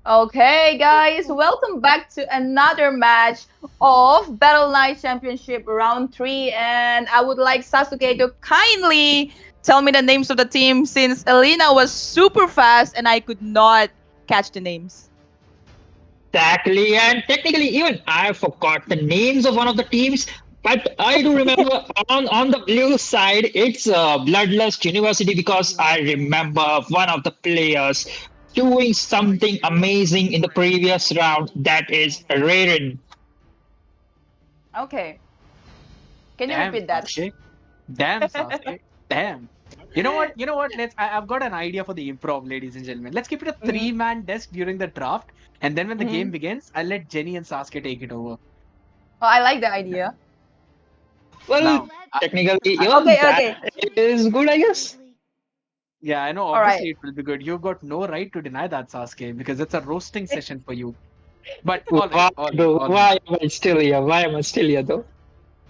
Okay, guys, welcome back to another match of Battle Knight Championship Round 3. And I would like Sasuke to kindly tell me the names of the team since Elena was super fast and I could not catch the names. Exactly, and technically, even I forgot the names of one of the teams, but I do remember on the blue side, it's Bloodlust University because I remember one of the players doing something amazing in the previous round. That is Raren. Okay, can you Damn, repeat that? Sasuke. Damn, Sasuke. Damn. You know what? You know what? I've got an idea for the improv, ladies and gentlemen. Let's keep it a three-man desk during the draft, and then when the game begins, I'll let Jenny and Sasuke take it over. Oh, I like the idea. Well, Now, technically, even Okay, that is good, I guess. yeah, I know. All right. Obviously, it will be good. You've got no right to deny that, Sasuke, because it's a roasting session for you. But all right, Why am I still here? Why am I still here, though?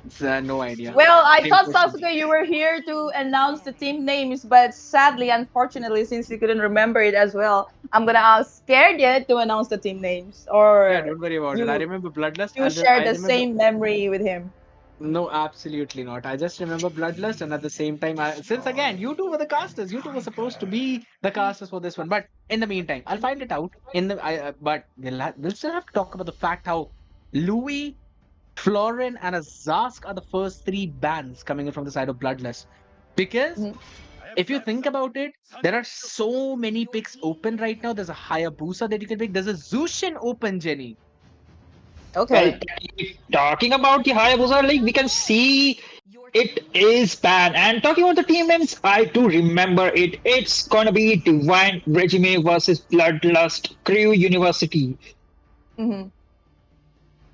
it's no idea. Well, I Same thought question. Sasuke, you were here to announce the team names, but sadly, unfortunately, since you couldn't remember it as well, I'm gonna ask Scared to announce the team names. Or Yeah, don't worry about it. I remember Bloodlust. you and share I the remember... same memory with him. No, absolutely not. I just remember Bloodlust, and at the same time, since again, you two were the casters. You two were supposed to be the casters for this one. But in the meantime, I'll find it out. But we'll still have to talk about the fact how Louis, Florin, and Azask are the first three bans coming in from the side of Bloodlust. Because if you think about it, there are so many picks open right now. There's a Hayabusa that you can pick. There's a Zushin open, Jenny. Okay. Well, talking about the Hayabusa League, we can see it is banned. And talking about the team names, I do remember it. It's gonna be Divine Regime versus Bloodlust Crew University.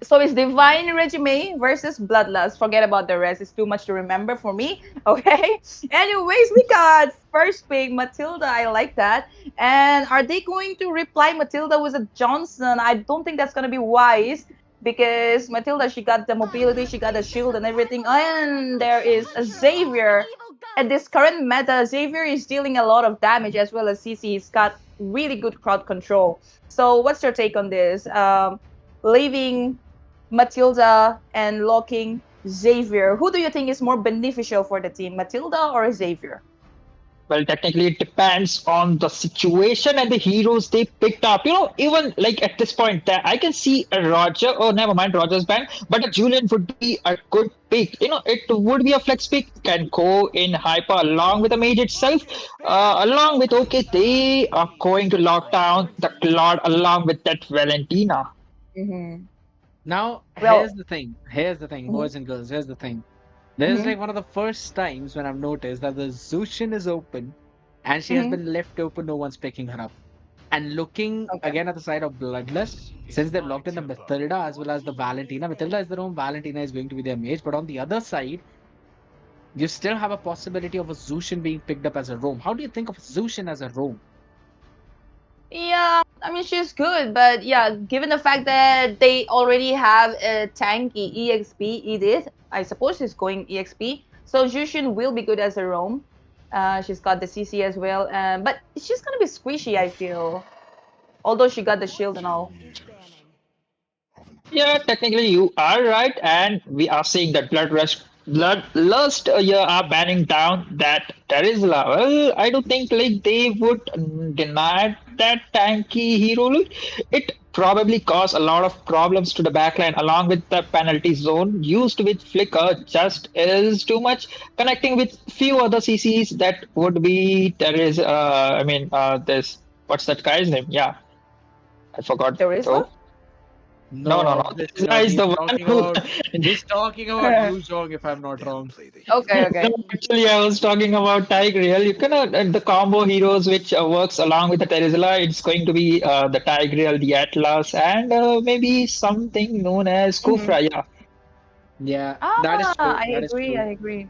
So it's Divine Regime versus Bloodlust. Forget about the rest. It's too much to remember for me. Okay. Anyways, we got first pick Matilda. I like that. And are they going to reply Matilda with a Johnson? I don't think that's gonna be wise because Matilda, she got the mobility, she got the shield and everything. And there is a Xavier. At this current meta, Xavier is dealing a lot of damage as well as CC. He's got really good crowd control. So what's your take on this? Leaving Matilda and locking Xavier. Who do you think is more beneficial for the team, Matilda or Xavier? Well, technically, it depends on the situation and the heroes they picked up. You know, even like at this point, I can see a Roger. Oh, never mind, Roger's banned. But a Julian would be a good pick. You know, it would be a flex pick. Can go in hyper along with the mage itself. Along with they are going to lock down the Claude along with that Valentina. Now, Well- here's the thing. Here's the thing, boys and girls. Here's the thing. This is like one of the first times when I've noticed that the Zushin is open and she has been left open, no one's picking her up. And looking again at the side of Bloodlust, since they've locked in the Matilda as well as the Valentina. Matilda is their own, Valentina is going to be their mage, but on the other side, you still have a possibility of a Zushin being picked up as a roam. How do you think of Zushin as a roam? Yeah, I mean, she's good, but yeah, given the fact that they already have a tanky EXP Edith, I suppose she's going EXP. So Jushin will be good as a roam. She's got the CC as well, but she's gonna be squishy, I feel. Although she got the shield and all. Yeah, technically you are right, and we are seeing that Bloodlust are banning down that Terizla. Well, I don't think like they would deny that tanky hero look. It probably caused a lot of problems to the backline along with the penalty zone used with Flicker just is too much connecting with few other CCs that would be this what's that guy's name? Yeah. I forgot. Terizla? No. This guy is the one who. He's talking about Yu Zhong, if I'm not wrong. Okay. No, actually, I was talking about Tigreal. You can the combo heroes which works along with the Terizla. It's going to be the Tigreal, the Atlas, and maybe something known as Kufra. Yeah. Yeah, that is true. I That is agree. true. I agree.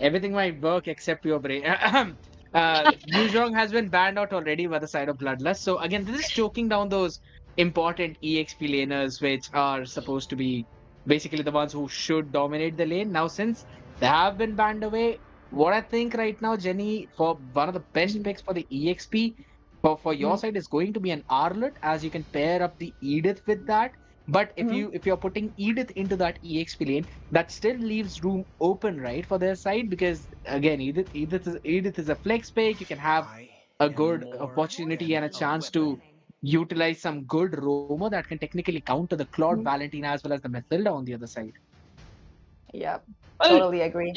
Everything might work except your brain. Yu Zhong has been banned out already by the side of Bloodlust. So again, this is choking down those important EXP laners which are supposed to be basically the ones who should dominate the lane. Now, since they have been banned away, what I think right now, Jenny, for one of the best picks for the EXP For your Mhm. side is going to be an Arlet, as you can pair up the Edith with that. But if Mhm. you're putting Edith into that EXP lane, that still leaves room open, right, for their side, because again, Edith is a flex pick. You can have I a am good more opportunity and than a a chance to weapon. utilize some good roamer that can technically counter the Claude Mhm. Valentina as well as the Mathilda on the other side. Yeah, Well, totally agree.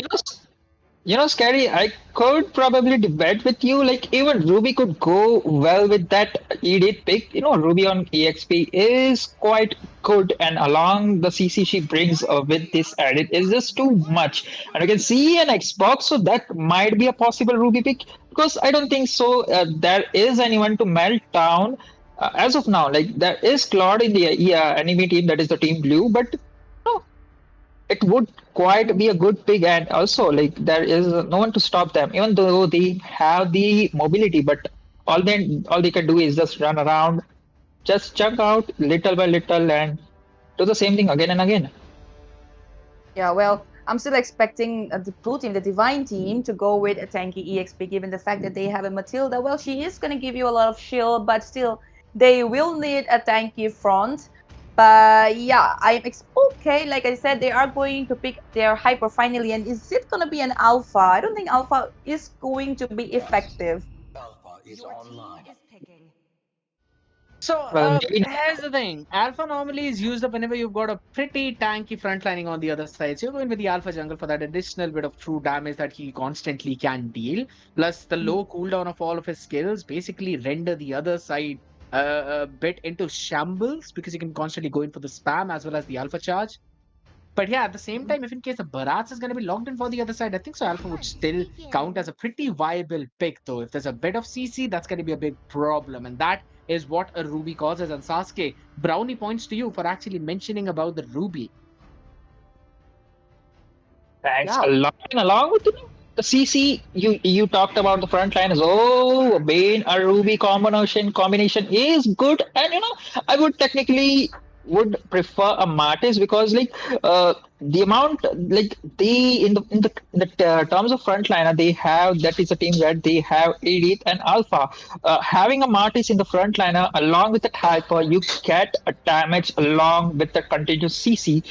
you know, Scary, I could probably debate with you. Like, even Ruby could go well with that Edith pick. Ruby on EXP is quite good, and along the CC she brings with this edit is just too much. And you can see an Xbox, so that might be a possible Ruby pick because I don't think so. There is anyone to melt down as of now. Like, there is Claude in the enemy team, that is the team blue, but. It would quite Mhm. be a good pick, and also like there is no one to stop them, even though they have the mobility. But all they can do is just run around, just chunk out little by little, and do the same thing again and again. Yeah, well, I'm still expecting the blue team, the divine team, to go with a tanky EXP, given the fact that they have a Matilda. Well, she is going to give you a lot of shield, but still, they will need a tanky front. But yeah, okay. Like I said, they are going to pick their hyper finally. And is it going to be an alpha? I don't think alpha is going to be effective. So Well, maybe here's the thing: Alpha normally is used up whenever you've got a pretty tanky frontlining on the other side. So you're going with the Alpha jungle for that additional bit of true damage that he constantly can deal. Plus the low cooldown of all of his skills basically render the other side a bit into shambles because you can constantly go in for the spam as well as the Alpha charge. But yeah, at the same time, if in case the Barats is going to be locked in for the other side, I think so Alpha would still count as a pretty viable pick, though. If there's a bit of CC, that's going to be a big problem. And that is what a Ruby causes. And Sasuke, brownie points to you for actually mentioning about the Ruby. thanks Yeah. a lot. And along with the CC, you talked about the front line is Bane a Ruby combination is good, and I would technically would prefer a Martis because the amount like they in the terms of frontliner they have, that is a team where they have Edith and Alpha. Having a Martis in the frontliner along with the Hyper, you get a damage along with the continuous CC.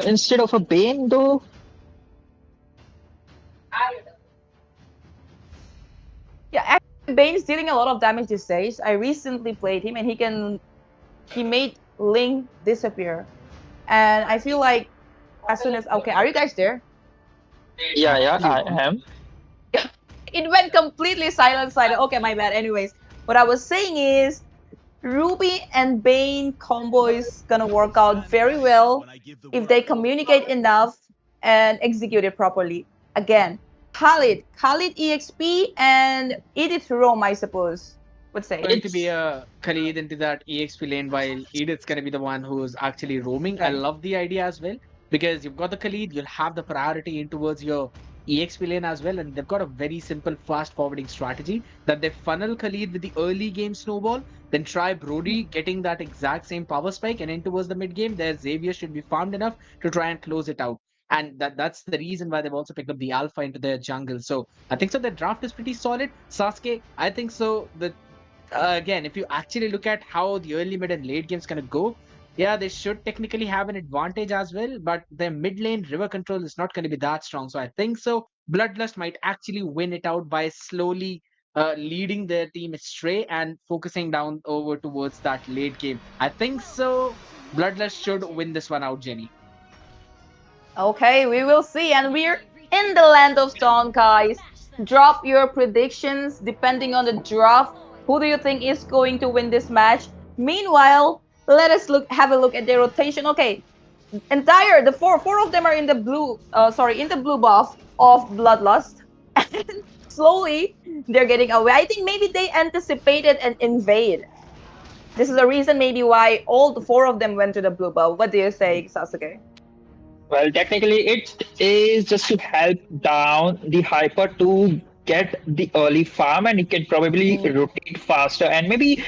Instead of a Bane, though. Yeah, actually, Bane's dealing a lot of damage these days. I recently played him and he made Ling disappear. And I feel like as soon as okay, are you guys there? Yeah, yeah, You I are. am. It went completely silent. Okay, my bad. Anyways, what I was saying is Ruby and Bane combo is gonna work out very well if they communicate enough and execute it properly. Again, Khalid EXP and Edith Rome, I suppose, would say. Going to be It's a Khalid into that EXP lane while Edith's going to be the one who's actually roaming. I Right. love the idea as well because you've got the Khalid, you'll have the priority in towards your EXP lane as well, and they've got a very simple fast forwarding strategy that they funnel Khalid with the early game snowball, then try Brody getting that exact same power spike, and in towards the mid game, their Xavier should be farmed enough to try and close it out. And that's the reason why they've also picked up the alpha into their jungle. So I think so. The draft is pretty solid. Sasuke, I think so. The again, if you actually look at how the early, mid, and late game's gonna go, yeah, they should technically have an advantage as well, but their mid lane river control is not going to be that strong. So I think so. Bloodlust might actually win it out by slowly leading their team astray and focusing down over towards that late game. I think so. Bloodlust should win this one out, Jenny. Okay, we will see. And we're in the land of Stone, guys. Drop your predictions depending on the draft. Who do you think is going to win this match? Meanwhile, let us have a look at the rotation. Okay, the four of them are in the blue in the blue buff of Bloodlust. And slowly they're getting away. I think maybe they anticipated an invade. This is the reason maybe why all the four of them went to the blue buff. What do you say, Sasuke? well, technically, it is just to help down the hyper to get the early farm, and you can probably Mm. rotate faster. And maybe,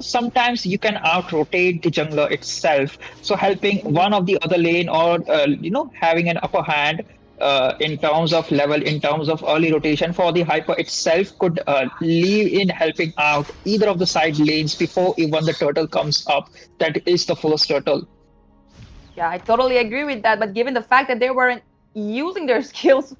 sometimes you can out rotate the jungler itself, so helping one of the other lane or having an upper hand. in terms of level, in terms of early rotation for the hyper itself could leave in helping out either of the side lanes before even the turtle comes up. That is the first turtle. Yeah, I totally agree with that. But given the fact that they weren't using their skills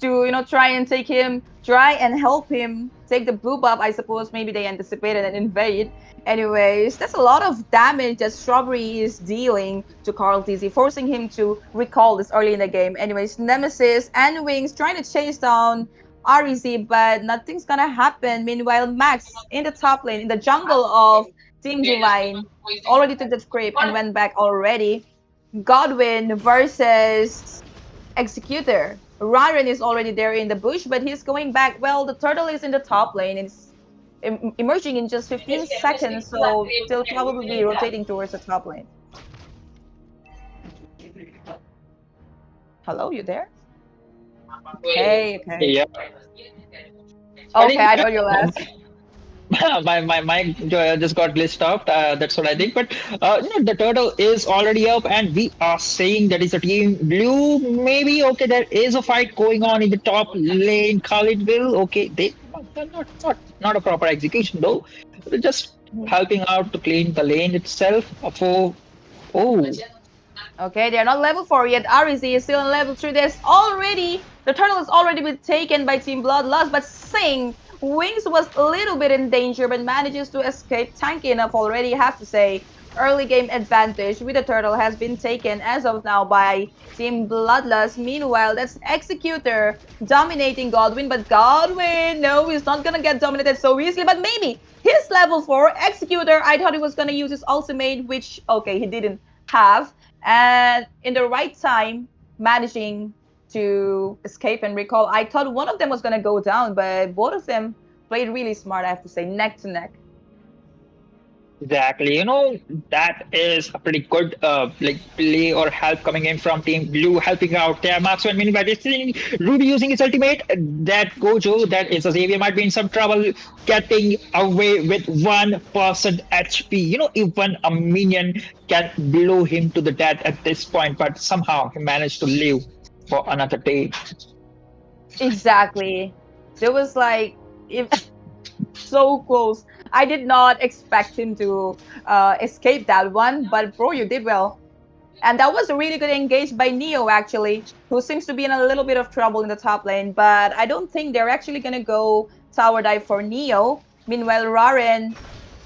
to, try and help him take the blue buff, I suppose maybe they anticipated and invade. Anyways, that's a lot of damage that Strawberry is dealing to Carl TZ, forcing him to recall this early in the game. Anyways, Nemesis and Wings trying to chase down REZ, but nothing's gonna happen. Meanwhile, Max in the top lane, in the jungle of Team Divine, already took the creep and went back already. Godwin versus Executor. Raren is already there in the bush, but he's going back. Well, the turtle is in the top lane. It's emerging in just 15 seconds, so they'll probably be rotating towards the top lane. Hello, you there? Okay, okay. Yeah. Okay, I got your last. My mic just got glitched out. That's what I think. But the turtle is already up, and we are saying that is a team blue. Maybe okay. There is a fight going on in the top lane. Khalidville. Okay, they not a proper execution though. They're just helping out to clean the lane itself. For oh, Okay, they're not level 4 yet. REZ is still on level 3. The turtle has already been taken by Team Bloodlust, but Sing, Wings was a little bit in danger, but manages to escape tanky enough already, I have to say. Early game advantage with the turtle has been taken as of now by Team Bloodlust. Meanwhile, that's Executor dominating Godwin, but Godwin, no, he's not gonna get dominated so easily, but maybe his level 4 Executor, I thought he was gonna use his ultimate, which, okay, he didn't have, and in the right time, managing to escape and recall. I thought one of them was gonna go down, but both of them played really smart, I have to say, neck to neck. exactly. That is a pretty good like play or help coming in from Team Blue, helping out their marksman. Meanwhile, it's Ruby using his ultimate. That Gojo, that is Xavier, might be in some trouble, getting away with 1% HP. Even a minion can blow him to the death at this point, but somehow he managed to live for another day. Exactly. There was like, if so close. I did not expect him to escape that one, but bro, you did well. And that was a really good engage by Neo, actually, who seems to be in a little bit of trouble in the top lane. But I don't think they're actually going to go tower dive for Neo. Meanwhile, Raren,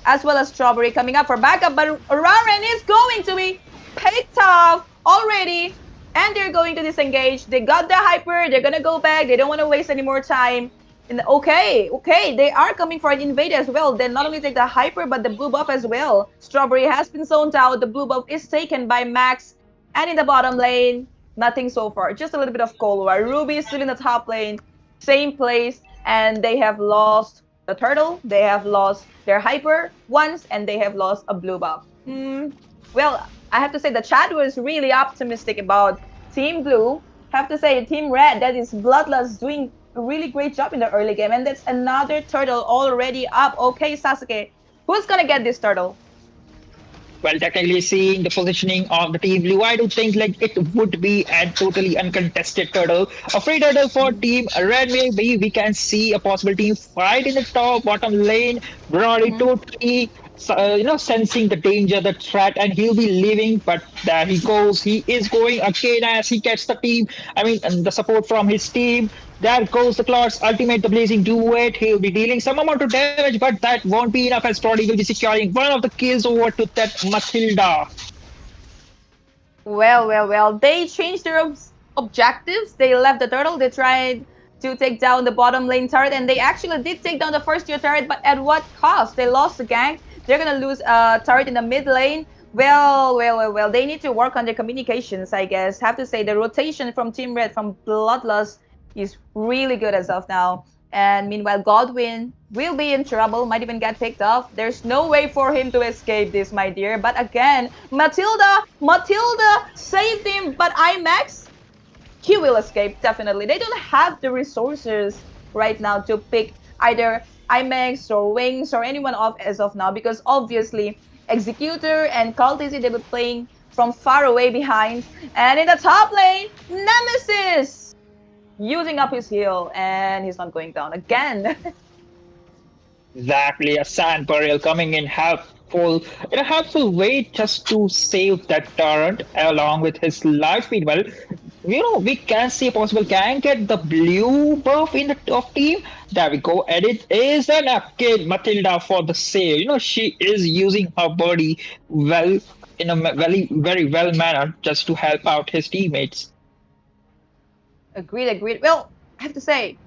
as well as Strawberry, coming up for backup. But Raren is going to be picked off already. And they're going to disengage. They got the hyper. They're going to go back. They don't want to waste any more time. And okay, they are coming for an invade as well. Then not only take the hyper, but the blue buff as well. Strawberry has been zoned out. The blue buff is taken by Max. And in the bottom lane, nothing so far. Just a little bit of cold war. Ruby is still in the top lane. Same place. And they have lost the turtle. They have lost their hyper once. And they have lost a blue buff. Well, I have to say the chat was really optimistic about Team Blue. I have to say Team Red, that is Bloodlust, doing a really great job in the early game. And that's another turtle already up. Okay, Sasuke, who's gonna get this turtle? Well, technically seeing the positioning of the Team Blue, I do think like it would be a totally uncontested turtle. A free turtle for Team Red. Maybe we can see a possible team fight in the top bottom lane. Brody totally sensing the danger, the threat, and he'll be leaving. But there he goes. He is going again as he gets the team. And the support from his team. There goes the Claw's ultimate, the Blazing Duet. He'll be dealing some amount of damage, but that won't be enough as Brody will be securing one of the kills over to that Matilda. Well. They changed their objectives. They left the turtle. They tried to take down the bottom lane turret, and they actually did take down the first tier turret, but at what cost? They lost the gank. They're gonna lose a turret in the mid lane. Well. They need to work on their communications, I guess. Have to say the rotation from Team Red, from Bloodlust, is really good as of now. And meanwhile, Godwin will be in trouble, might even get picked off. There's no way for him to escape this, my dear. But again, Matilda saved him, but IMAX, he will escape, definitely. They don't have the resources right now to pick either IMAX or Wings or anyone off as of now, because obviously Executor and Cultist, they were playing from far away behind. And in the top lane, Nemesis using up his heal, and he's not going down again. Exactly, a sand burial coming in in a helpful way just to save that turret along with his life. Meanwhile, we can see a possible gank at the blue buff in the top team. There we go, and it is an upkill Matilda for the save. She is using her body well in a very, very well manner just to help out his teammates. Agreed, agreed. Well, I have to say,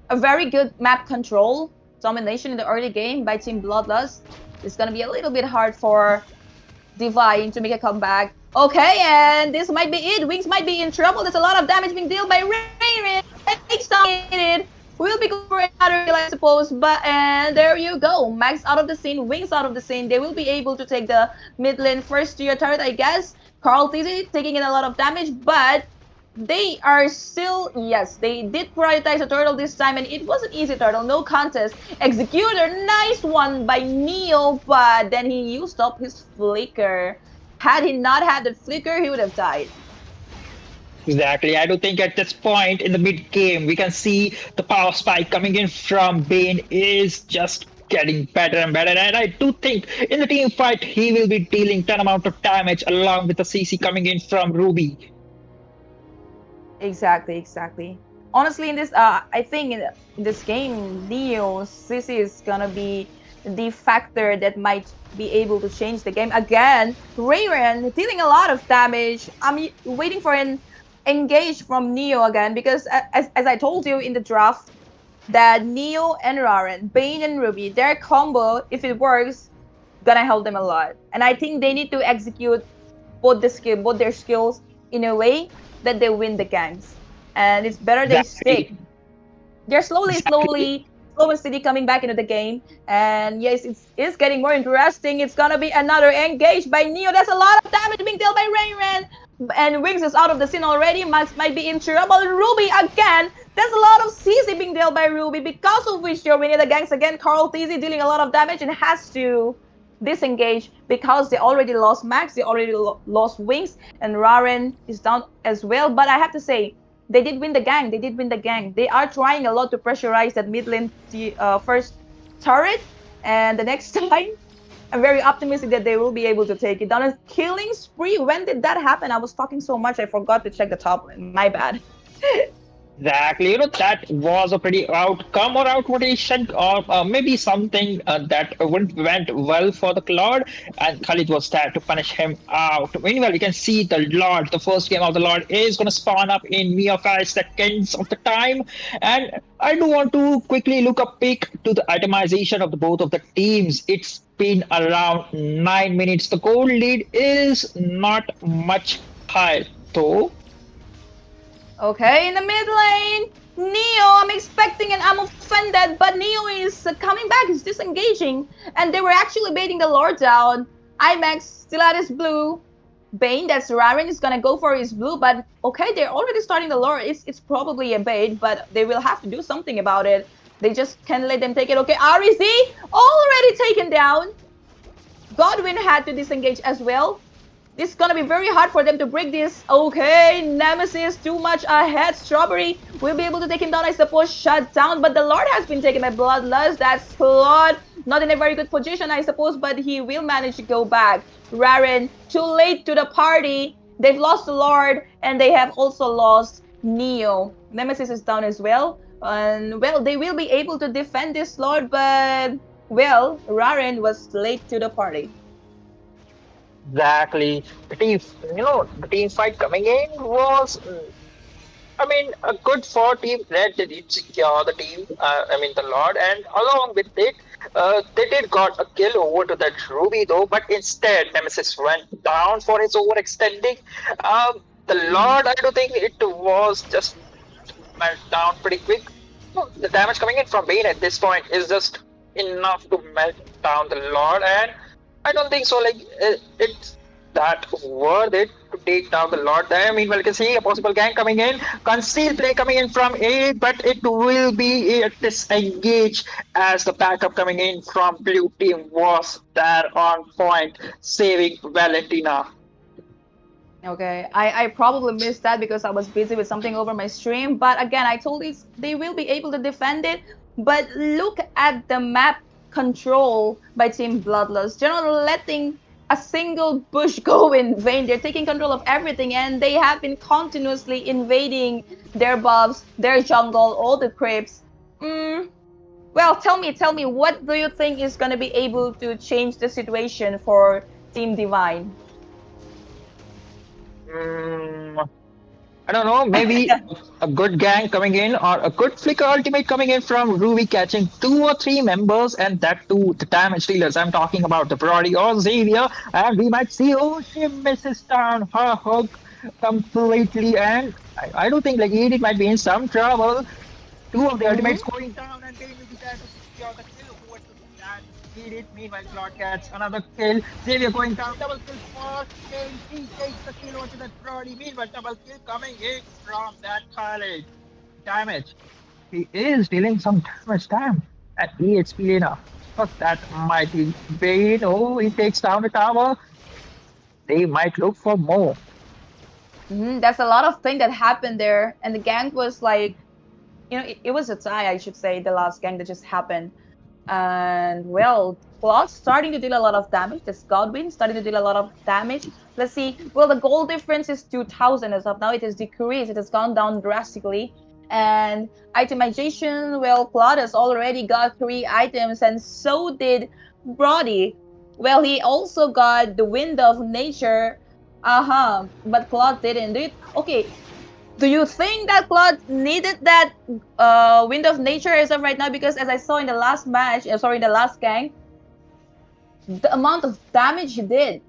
a very good map control domination in the early game by Team Bloodlust. It's gonna be a little bit hard for Divine to make a comeback. Okay, and this might be it. Wings might be in trouble. There's a lot of damage being dealt by Rain. Excited. We'll be going for another kill, I suppose. But and there you go. Max out of the scene, Wings out of the scene. They will be able to take the mid lane first tier turret, I guess. Carl Tizzy taking in a lot of damage, but they are still, yes, they did prioritize a turtle this time, and it was an easy turtle, no contest. Executor, nice one by Neo, but then he used up his flicker. Had he not had the flicker, he would have died. Exactly. I do think at this point in the mid game, we can see the power spike coming in from Bane is just getting better and better. And I do think in the team fight, he will be dealing ton amount of damage along with the CC coming in from Ruby. Exactly, exactly. Honestly, in this, I think in this game, Neo Sissy is gonna be the factor that might be able to change the game again. Rayren dealing a lot of damage. I'm waiting for an engage from Neo again because, as I told you in the draft, that Neo and Raren, Bane and Ruby, their combo, if it works, gonna help them a lot. And I think they need to execute both their skills in a way that they win the ganks. And it's better they stick. They're slow and steady coming back into the game. And yes, it's getting more interesting. It's gonna be another engage by Neo. There's a lot of damage being dealt by Rain. And Wings is out of the scene already. Max might be in trouble. Ruby again. There's a lot of CC being dealt by Ruby, because of which they're winning the ganks again. Carl TZ dealing a lot of damage and has to disengage because they already lost Max, they already lost Wings, and Raren is down as well. But I have to say, they did win the gang. They are trying a lot to pressurize that mid lane first turret, and the next time, I'm very optimistic that they will be able to take it down. A killing spree, when did that happen? I was talking so much, I forgot to check the top lane. My bad. Exactly, that was a pretty outcome or outvotation, or maybe something that went well for the Lord, and Khalid was there to punish him out. Meanwhile, you can see the Lord, the first game of the Lord, is going to spawn up in mere 5 seconds of the time, and I do want to quickly look a peek to the itemization of the both of the teams. It's been around 9 minutes. The gold lead is not much high, though. Okay, in the mid lane, Neo, I'm expecting and I'm offended, but Neo is coming back, he's disengaging, and they were actually baiting the Lord down. IMAX still at his blue. Bane, that's Raren, is gonna go for his blue, but okay, they're already starting the Lord. It's probably a bait, but they will have to do something about it. They just can't let them take it. Okay, REZ already taken down. Godwin had to disengage as well. This is gonna be very hard for them to break this. Okay, Nemesis too much ahead. Strawberry will be able to take him down, I suppose. Shut down, but the Lord has been taken by Bloodlust. That's Claude. Not in a very good position, I suppose, but he will manage to go back. Raren, too late to the party. They've lost the Lord, and they have also lost Neo. Nemesis is down as well. And, well, they will be able to defend this Lord, but, well, Raren was late to the party. Exactly. The team fight coming in was, a good for Team Red. They did secure the team, the Lord, and along with it, they did got a kill over to that Ruby though, but instead Nemesis went down for his overextending. The Lord, I do think it was just went down pretty quick. The damage coming in from Bane at this point is just enough to melt down the Lord, and I don't think so. It's that worth it to take down the Lord there. Meanwhile, you can see a possible gank coming in, concealed play coming in from A, but it will be a disengage as the backup coming in from blue team was there on point, saving Valentina. Okay, I probably missed that because I was busy with something over my stream. But again, I told you they will be able to defend it. But look at the map control by Team Bloodlust. They're not letting a single bush go in vain. They're taking control of everything, and they have been continuously invading their buffs, their jungle, all the creeps. Well, tell me, what do you think is gonna be able to change the situation for Team Divine? Mm, I don't know, maybe a good gang coming in or a good flicker ultimate coming in from Ruby catching two or three members and that too the damage dealers. I'm talking about the Brody or Xavier and we might see oh she misses down her hook completely and I don't think like Edith might be in some trouble. Two of the ultimates going down and Bane will be there to secure the kill. Who wants to see that? Need it. Meanwhile, Claude gets another kill. Xavier going down. Double kill for Bane. He takes the kill onto that Brody. Meanwhile, double kill coming in from that Khaled. Damage. He is dealing some damage. Damn. At EHP Lena. Fuck that mighty Bane. Oh, he takes down the tower. They might look for more. That's a lot of thing that happened there, and the gang was like, it was a tie, I should say, the last gang that just happened. And well, Claude starting to deal a lot of damage. This Godwin starting to deal a lot of damage. Let's see. Well, the goal difference is 2,000 as of now. It has decreased. It has gone down drastically. And itemization, well, Claude has already got 3 items, and so did Brody. Well, he also got the Wind of Nature. But Claude didn't do it. Okay, do you think that Claude needed that Wind of Nature as of right now? Because as I saw in the last match, sorry, in the last gang, the amount of damage he did.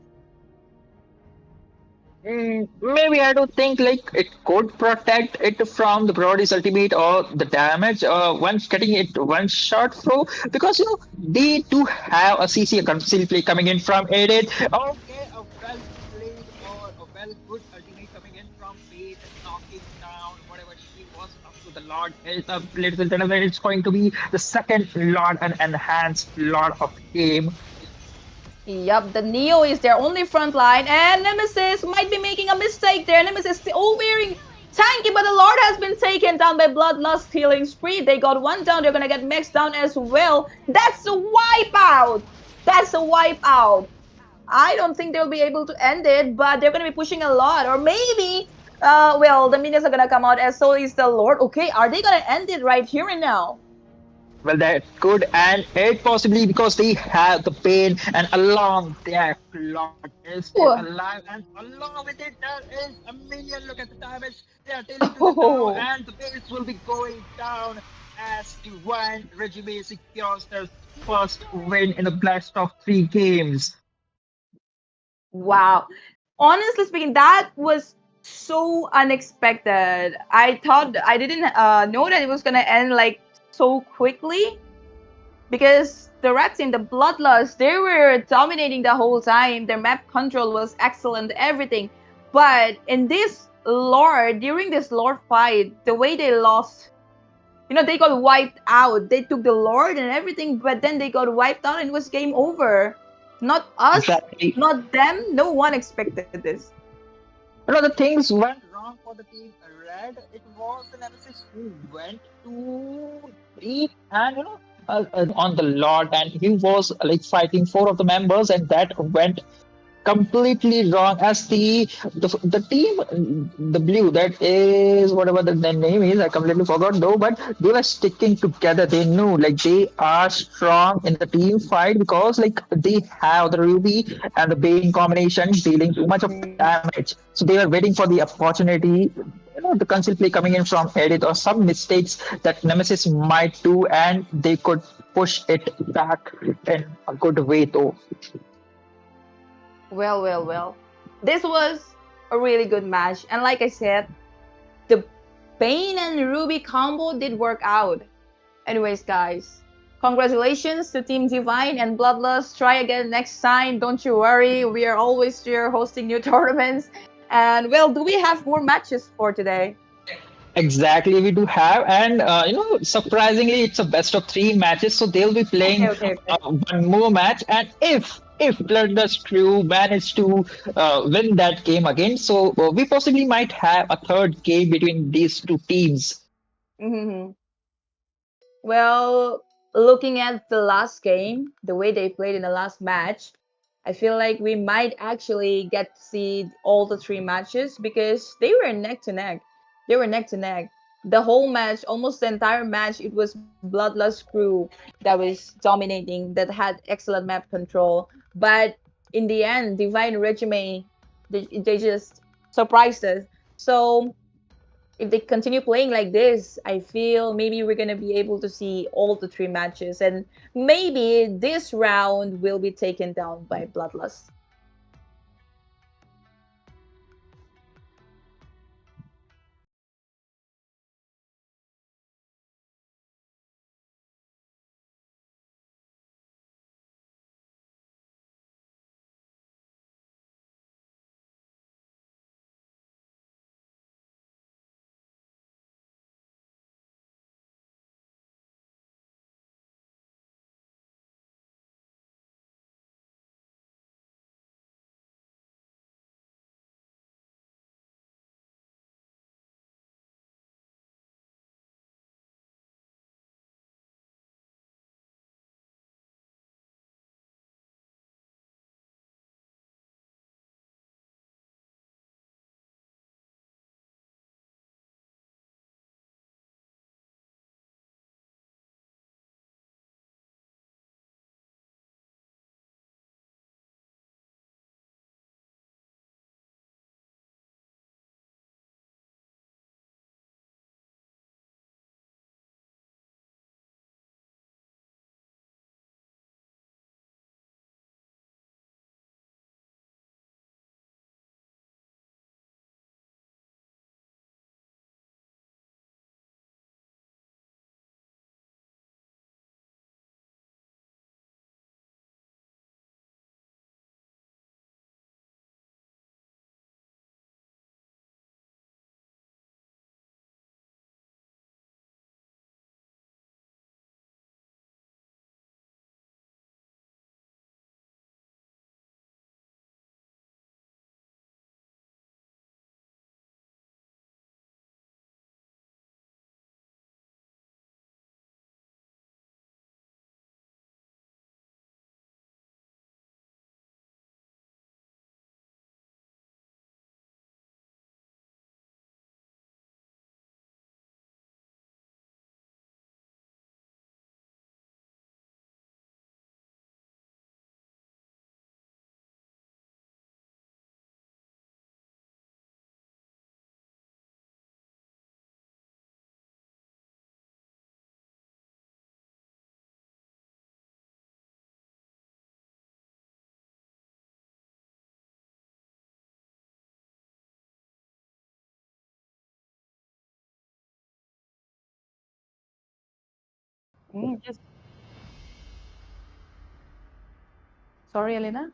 Maybe I don't think like it could protect it from the Brody's ultimate or the damage once getting it one shot through because you know they do have a CC a concealed play coming in from Edit. Okay, a well played or a well good ultimate coming in from Fate knocking down whatever she was up to the Lord. It's a ladies and gentlemen, it's going to be the second Lord and enhanced Lord of the game. Yup, the Neo is their only front line, and Nemesis might be making a mistake there. Nemesis still wearing tanky, but the Lord has been taken down by Bloodlust healing spree. They got one down, they're gonna get Max down as well. That's a wipeout! That's a wipeout! I don't think they'll be able to end it, but they're gonna be pushing a lot, or maybe, well, the minions are gonna come out, as so is the Lord. Okay, are they gonna end it right here and now? Well, that could end it possibly because they have the pain, and along their plot is still alive, and along with it, there is a minion. Look at the damage they are dealing to the tower, and the base will be going down as Divine Regime secures their first win in the best of 3 games. Wow. Honestly speaking, that was so unexpected. I thought I didn't know that it was gonna end like so quickly because the red team, the Bloodlust, they were dominating the whole time. Their map control was excellent, everything. But in this lore, during this lore fight, the way they lost, they got wiped out. They took the Lord and everything, but then they got wiped out and it was game over. Not us, Exactly. not them. No one expected this. The things went wrong for the team Red. It was the Nemesis who went to deep and on the Lord, and he was like fighting 4 of the members, and that went completely wrong as the team the blue that is whatever the name is I completely forgot though, but they were sticking together. They knew like they are strong in the team fight because like they have the Ruby and the Bane combination dealing too much of damage, so they were waiting for the opportunity, the conceal play coming in from Edit or some mistakes that Nemesis might do, and they could push it back in a good way though. Well. This was a really good match. And like I said, the Bane and Ruby combo did work out. Anyways, guys, congratulations to Team Divine and Bloodlust. Try again next time. Don't you worry. We are always here hosting new tournaments. And well, do we have more matches for today? Exactly, we do have, and surprisingly, it's a best of 3 matches, so they'll be playing Okay. one more match. And if Bloodlust Crew manage to win that game again, so we possibly might have a third game between these two teams. Hmm. Well, looking at the last game, the way they played in the last match, I feel like we might actually get to see all the three matches because they were neck to neck. They were neck to neck. The whole match, almost the entire match, it was Bloodlust Crew that was dominating, that had excellent map control. But in the end, Divine Regime, they just surprised us. So if they continue playing like this, I feel maybe we're gonna be able to see all the three matches, and maybe this round will be taken down by Bloodlust. Just sorry, Elena.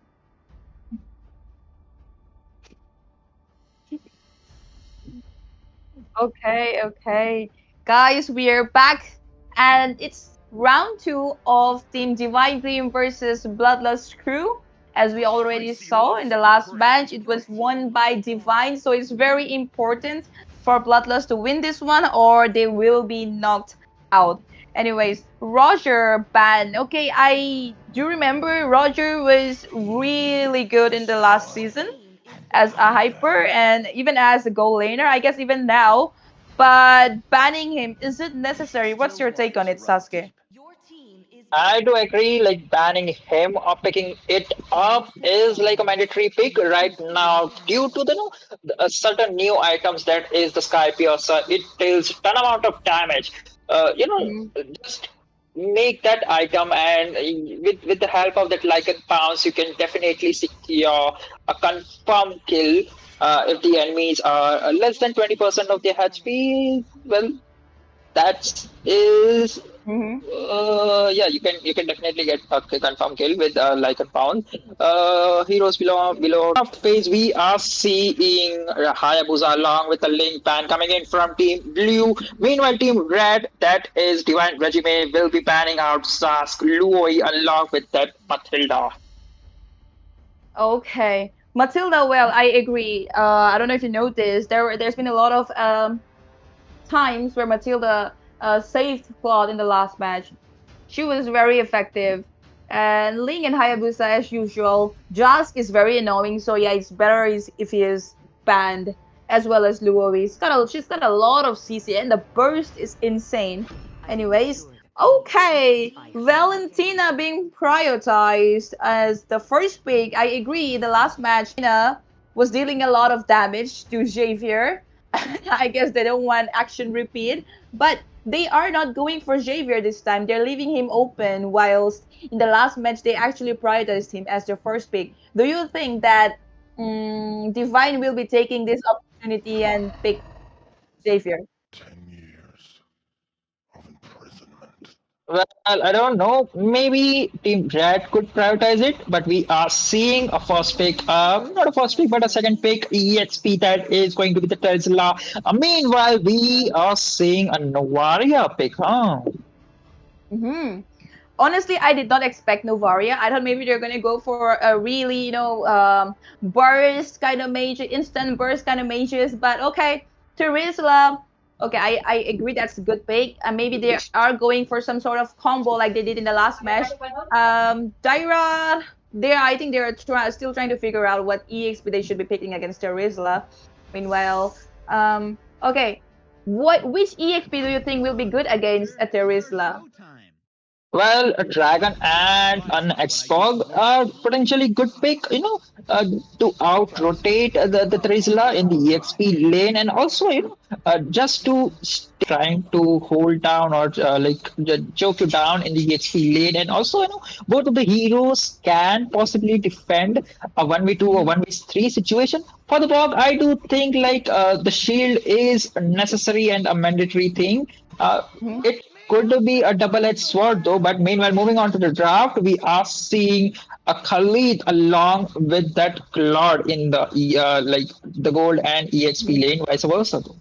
Okay, okay. Guys, we are back, and it's round two of Team Divine Dream versus Bloodlust Crew. As we already saw in the last match, it was won by Divine, so it's very important for Bloodlust to win this one, or they will be knocked out. Anyways, Roger ban. Okay, I do remember Roger was really good in the last season as a hyper and even as a goal laner, I guess even now. But banning him, is it necessary? What's your take on it, Sasuke? I do agree, like banning him or picking it up is like a mandatory pick right now due to the certain new items that is the Sky Piercer. It deals ton amount of damage. Mhm. Just make that item and with the help of that Lycan Pounce, you can definitely secure a confirmed kill if the enemies are less than 20% of their HP. Well, that is Mhm. yeah, you can definitely get a confirm kill with like a pound. Heroes below phase we are seeing Hayabusa along with the link ban coming in from Team Blue. Meanwhile, Team Red, that is Divine Regime, will be banning out Sask Luoi along with that Matilda. Okay. Matilda, well, I agree. I don't know if you noticed, there's been a lot of times where Matilda saved Claude in the last match. She was very effective. And Ling and Hayabusa, as usual. Jask is very annoying, so yeah, it's better if he is banned, as well as Luo. She's got a lot of CC, and the burst is insane. Anyways, okay, Valentina being prioritized as the first pick. I agree. The last match, Valentina was dealing a lot of damage to Xavier. I guess they don't want action repeat, but they are not going for Xavier this time. They're leaving him open, whilst in the last match they actually prioritized him as their first pick. Do you think that Divine will be taking this opportunity and pick Xavier? 10 years of imprisonment. Well, I don't know. Maybe Team Red could prioritize it, but we are seeing a first pick, not a first pick, but a second pick, EXP that is going to be the Tesla. Meanwhile, we are seeing a Novaria pick, huh? Hmm. Honestly, I did not expect Novaria. I thought maybe they're gonna go for a really, burst kind of mage, instant burst kind of mages. But okay, Terizla. Okay, I agree that's a good pick. And maybe they are going for some sort of combo like they did in the last match. Daira, I think they're still trying to figure out what EXP they should be picking against Terizla. Meanwhile, okay, which EXP do you think will be good against a Terizla? Well, a dragon and an Xpog are potentially good pick, to out rotate the Trizla in the EXP lane, and also, just to trying to hold down or choke you down in the EXP lane, and also, both of the heroes can possibly defend a 1v2 or 1v3 situation. For the Bog, I do think like the shield is necessary and a mandatory thing. It could be a double-edged sword though, but meanwhile, moving on to the draft, we are seeing a Khalid along with that Claude in the like the gold and EXP lane, vice versa. Though.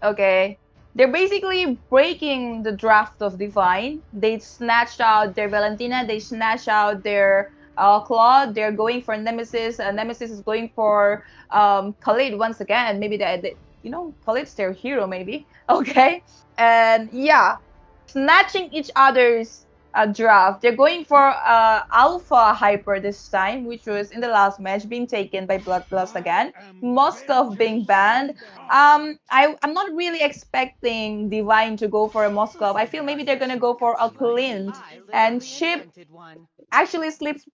Okay. They're basically breaking the draft of Divine. They snatched out their Valentina, they snatched out their Claude, they're going for Nemesis. Nemesis is going for Khalid once again. Maybe Khalid's their hero, maybe. Okay. And yeah, snatching each other's draft. They're going for Alpha Hyper this time, which was in the last match being taken by Bloodlust again. Moskov being banned. I'm not really expecting Divine to go for a Moskov. I feel maybe they're gonna go for a Clint, and Chip actually slips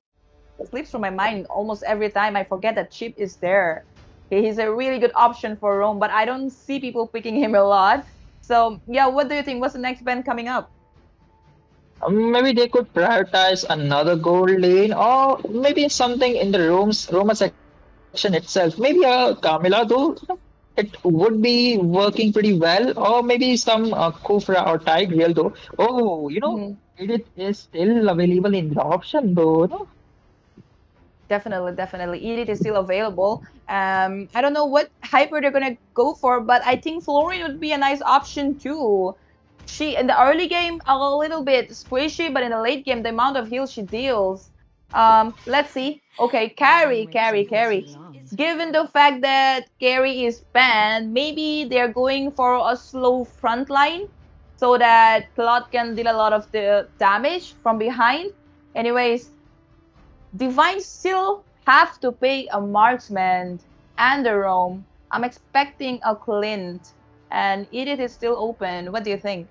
from my mind almost every time. I forget that Chip is there. Okay, he's a really good option for Rome, but I don't see people picking him a lot. So yeah, what do you think? What's the next band coming up? Maybe they could prioritize another gold lane, or maybe something in the Roma section itself. Maybe a Camila though. It would be working pretty well, or maybe some Kufra or Tigreal though. Oh, Mhm. it is still available in the option though. No? Definitely, definitely. Edith is still available. I don't know what hyper they're gonna go for, but I think Florian would be a nice option too. She in the early game a little bit squishy, but in the late game the amount of heals she deals. Let's see. Okay, carry. Given the fact that carry is banned, maybe they're going for a slow front line so that Claude can deal a lot of the damage from behind. Anyways, Divine still have to pay a marksman and a roam. I'm expecting a Clint, and Edith is still open. What do you think?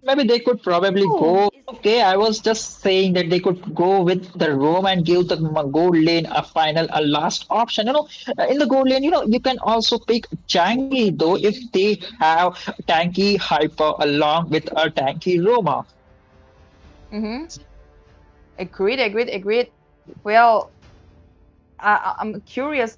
Maybe they could probably Oh, go. Okay, I was just saying that they could go with the Rome and give the gold lane a last option. In the gold lane, you can also pick Changi though if they have tanky hyper along with a tanky Roma. mm-hmm. Agreed. Well, I'm curious.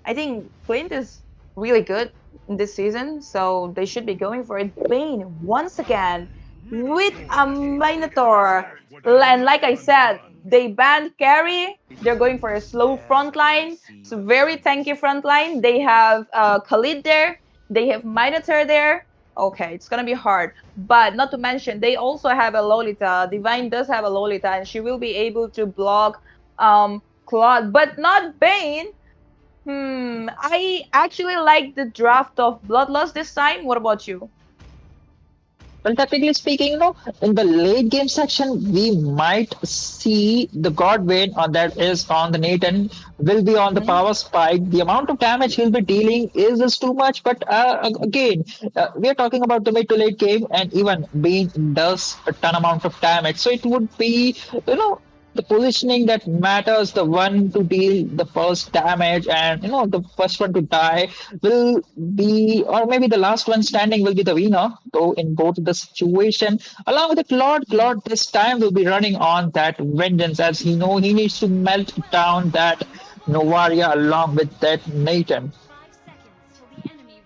I think Clint is really good in this season, so they should be going for it. Bane once again with a Minotaur. And like I said, they banned carry. They're going for a slow front line. It's a very tanky front line. They have Khalid there. They have Minotaur there. Okay, it's gonna be hard. But not to mention, they also have a Lolita. Divine does have a Lolita, and she will be able to block Claude, but not Bane. I actually like the draft of Bloodlust this time. What about you? Well, technically speaking, in the late game section, we might see the Godwin on that is on the Nathan will be on the Mhm. power spike. The amount of damage he'll be dealing is just too much. But again, we are talking about the mid to late game, and even Bane does a ton amount of damage. So it would be, the positioning that matters, the one to deal the first damage and the first one to die will be, or maybe the last one standing will be the winner, though in both the situation. Along with the Claude this time will be running on that vengeance, as he needs to melt down that Novaria along with that Nathan.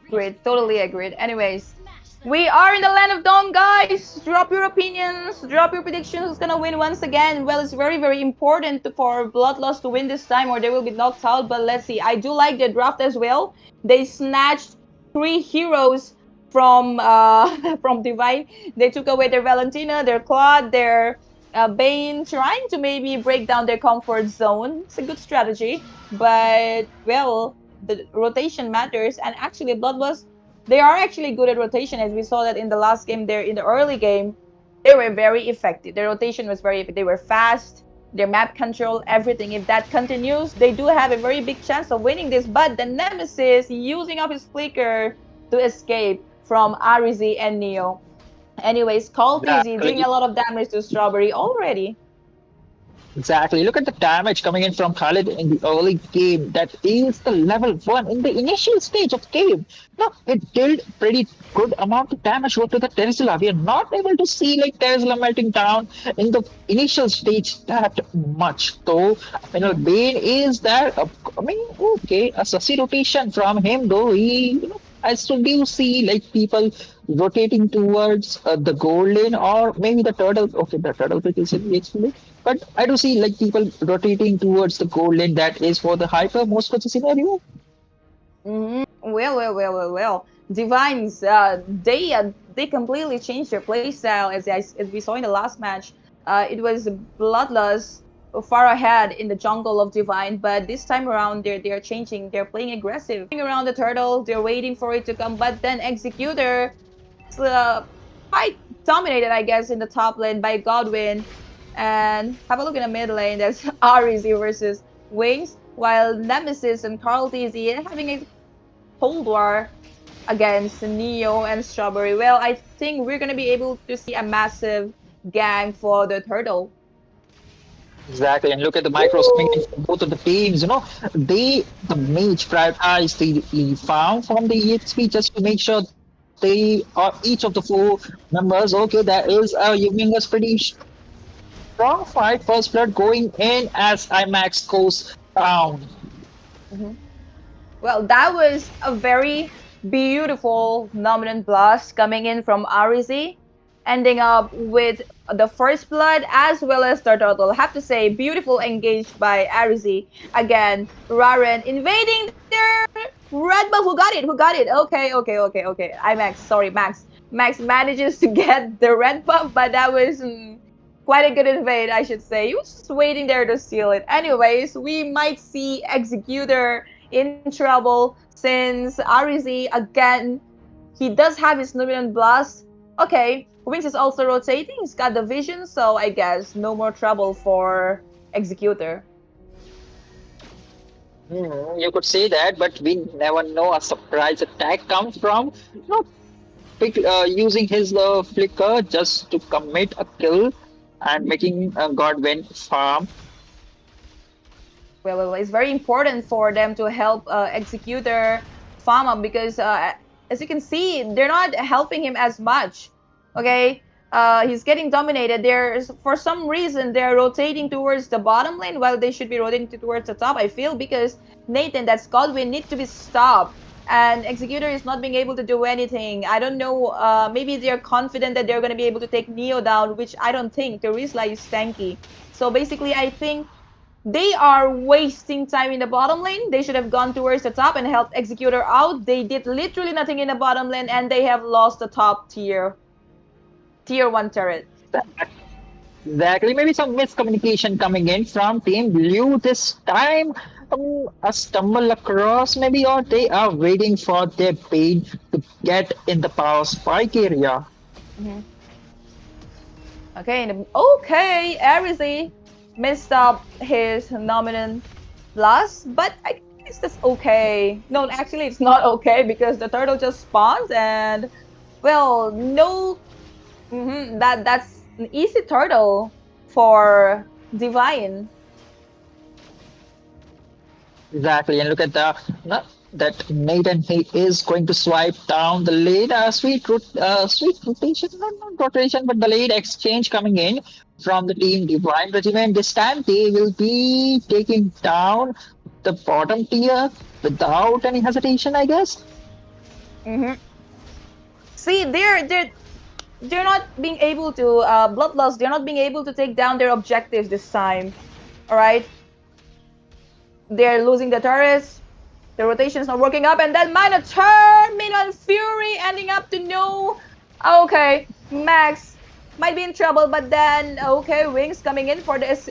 Great, totally agreed. Anyways, we are in the land of dawn, guys. Drop your opinions, drop your predictions. Who's gonna win once again? Well, it's very, very important for Bloodlust to win this time, or they will be knocked out. But let's see. I do like the draft as well. They snatched three heroes from from Divine. They took away their Valentina, their Claude, their Bane, trying to maybe break down their comfort zone. It's a good strategy, but well, the rotation matters. And actually, Bloodlust, they are actually good at rotation, as we saw that in the last game. There in the early game, they were very effective. Their rotation was very. They were fast. Their map control, everything. If that continues, they do have a very big chance of winning this. But the Nemesis using up his flicker to escape from Arizi and Neo. Anyways, Cult Easy doing Exactly. a lot of damage to Strawberry already. Exactly. Look at the damage coming in from Khalid in the early game. That is the level one in the initial stage of game. No, it dealt pretty good amount of damage over to the Terizla. We are not able to see like Terizla melting down in the initial stage that much. Though, Bane is there. I mean, okay, a sussy rotation from him though. I still do see like people rotating towards the gold lane or maybe the turtle. Okay, the turtle pick is in actually, but I do see like people rotating towards the gold lane that is for the hyper most of the scenario. Well. Divines, they completely changed their playstyle as we saw in the last match. It was Bloodlust far ahead in the jungle of Divine, but this time around they're changing. They're playing aggressive, around the turtle. They're waiting for it to come, but then Executor quite dominated, I guess, in the top lane by Godwin. And have a look in the mid lane. There's REZ versus Wings, while Nemesis and Carl TZ having a Cold War against Neo and Strawberry. Well, I think we're gonna be able to see a massive gang for the turtle. Exactly, and look at the micros coming in from both of the teams. The mage prioritize the farm from the EXP just to make sure they are each of the four members. Okay, that is giving us pretty strong fight. First blood going in as IMAX goes down. Mhm. Well, that was a very beautiful Nominant Blast coming in from Arizi, ending up with the first blood as well as the turtle. I have to say, beautiful engaged by Arizi. Again, Raren invading their red buff. Who got it? Who got it? Okay. IMAX, sorry, Max. Max manages to get the red buff, but that was quite a good invade, I should say. He was just waiting there to steal it. Anyways, we might see Executor in trouble since Arizi again, he does have his Nubian Blast. Okay, Wings is also rotating. He's got the vision, so I guess no more trouble for Executor. You could say that, but we never know a surprise attack comes from using his flicker just to commit a kill and making Godwin farm. Well, it's very important for them to help Executor farm up because, as you can see, they're not helping him as much. Okay, he's getting dominated. There's for some reason they're rotating towards the bottom lane while they should be rotating towards the top. I feel because Nathan, that's Godwin, need to be stopped. And Executor is not being able to do anything. I don't know. Maybe they're confident that they're going to be able to take Neo down, which I don't think. Terizla is tanky. So basically, I think They are wasting time in the bottom lane. They should have gone towards the top and helped Executor out. They did literally nothing in the bottom lane, and they have lost the top tier 1 turret. Exactly. Maybe some miscommunication coming in from Team Blue this time. A stumble across, maybe, or they are waiting for their page to get in the power spike area. Mhm. Okay, Arizy messed up his nominant blast, but I guess that's okay. No, actually, it's not okay because the turtle just spawns and, well, no, that's an easy turtle for Divine. Exactly, and look at the that Nathan, he is going to swipe down the late sweet rotation, not rotation, but the late exchange coming in from the team Divine Regiment. This time they will be taking down the bottom tier without any hesitation, I guess. hmm See, they're not being able to bloodlust. They're not being able to take down their objectives this time. All right, they're losing the turrets. The rotation is not working up, and then minor terminal fury ending up to no. Okay, Max might be in trouble, but then okay, Wings coming in for this.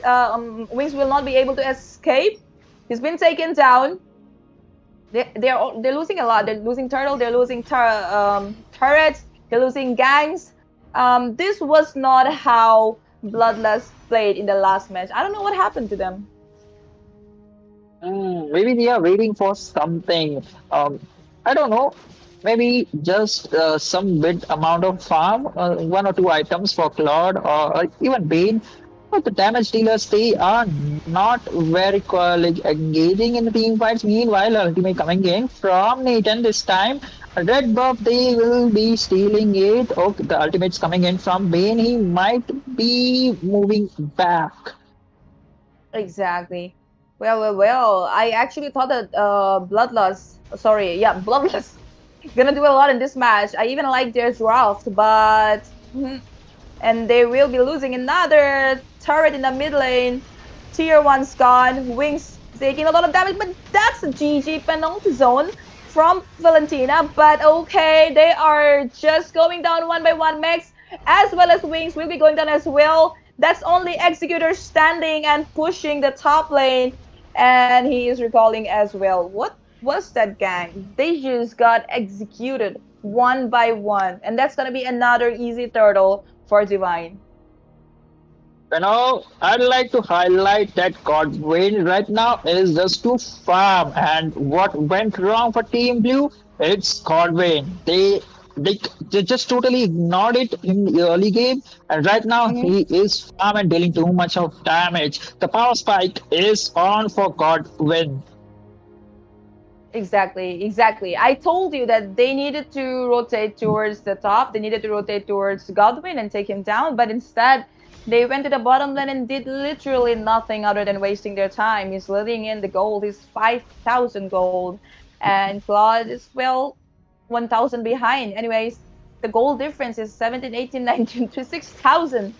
Wings will not be able to escape. He's been taken down. They're losing a lot. They're losing turtle. They're losing turrets. They're losing gangs. This was not how Bloodlust played in the last match. I don't know what happened to them. Maybe they are waiting for something. I don't know. Maybe just some bit amount of farm, one or two items for Claude or even Bane. But the damage dealers, they are not very like engaging in the team fights. Meanwhile, ultimate coming in from Nathan this time. Red buff, they will be stealing it. Okay, the ultimate's coming in from Bane. He might be moving back. Exactly. Well. I actually thought that Bloodlust gonna do a lot in this match. I even like their draft, but and they will be losing another turret in the mid lane. Tier 1's gone. Wings taking a lot of damage, but that's a GG penalty zone from Valentina. But okay, they are just going down one by one. Max as well as Wings will be going down as well. That's only Executor standing and pushing the top lane. And he is recalling as well. What was that, gang? They just got executed one by one. And that's going to be another easy turtle for Divine. I'd like to highlight that Godwin right now is just too farm, and what went wrong for Team Blue? It's Godwin. They just totally ignored it in the early game, and right now he is farm and dealing too much of damage. The power spike is on for Godwin. Exactly. I told you that they needed to rotate towards the top. They needed to rotate towards Godwin and take him down, but instead they went to the bottom lane and did literally nothing other than wasting their time. He's letting in the gold. He's 5,000 gold. And Claude is, well, 1,000 behind. Anyways, the gold difference is 17, 18, 19 to 6,000.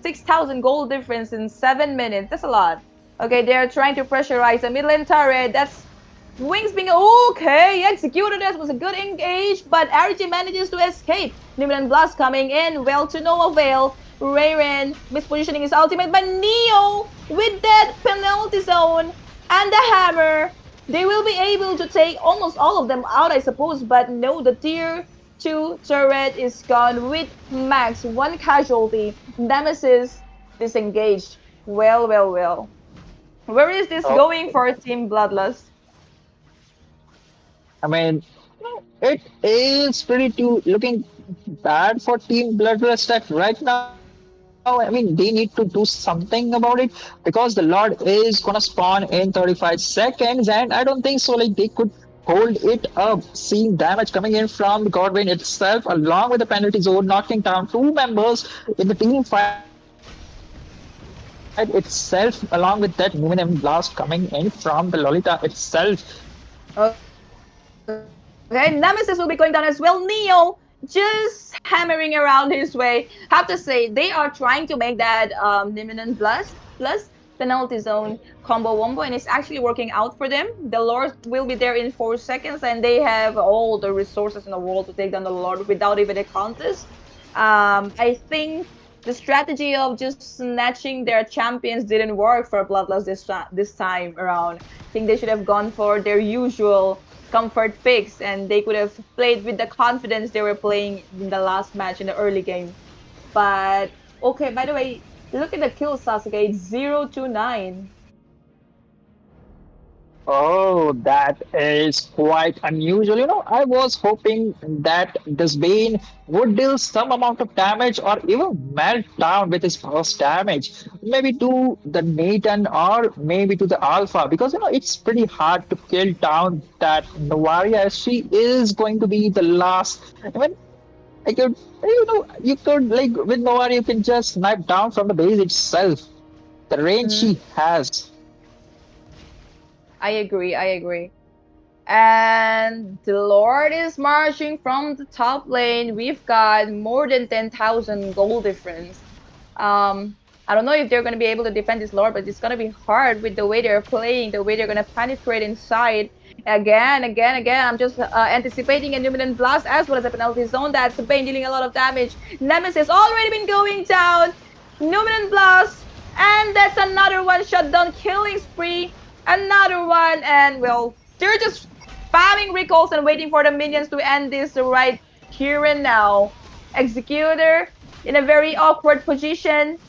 6,000 gold difference in 7 minutes. That's a lot. Okay, they're trying to pressurize a mid lane turret. That's Wings being okay, executed. That was a good engage, but RG manages to escape. Nimran Blast coming in, well to no avail. Rayren mispositioning his ultimate, but Neo with that penalty zone and the hammer, they will be able to take almost all of them out, I suppose. But no, the tier 2 turret is gone with Max, one casualty. Nemesis disengaged. Well. Where is this Oh, going for Team Bloodlust? I mean, it is pretty too looking bad for Team Bloodlust that right now. I mean, they need to do something about it because the Lord is gonna spawn in 35 seconds, and I don't think so. Like they could hold it up. Seeing damage coming in from the Godwin itself, along with the penalty zone, knocking down two members in the team fight itself, along with that Numinum blast coming in from the Lolita itself. Okay, Nemesis will be going down as well. Neo just hammering around his way. Have to say, they are trying to make that Niminin plus penalty zone combo wombo, and it's actually working out for them. The Lord will be there in 4 seconds, and they have all the resources in the world to take down the Lord without even a contest. I think the strategy of just snatching their champions didn't work for Bloodlust this time around. I think they should have gone for their usual comfort picks, and they could have played with the confidence they were playing in the last match in the early game. But okay, by the way, look at the kill, Sasuke. It's 0 to 9. Oh, that is quite unusual. I was hoping that this Bane would deal some amount of damage or even melt down with his first damage. Maybe to the Nathan or maybe to the Alpha, because it's pretty hard to kill down that Novaria. She is going to be the last. I mean, I could, you could, like, with Novaria, you can just snipe down from the base itself. The range Mhm. she has. I agree. I agree. And the Lord is marching from the top lane. We've got more than 10,000 gold difference. I don't know if they're going to be able to defend this Lord, but it's going to be hard with the way they're playing, the way they're going to penetrate inside. Again. I'm just anticipating a Numinant Blast as well as a penalty zone. That's Bane dealing a lot of damage. Nemesis already been going down. Numinant Blast. And that's another one shot down killing spree. Another one. And, well, they're just spamming recalls and waiting for the minions to end this right here and now. Executor in a very awkward position,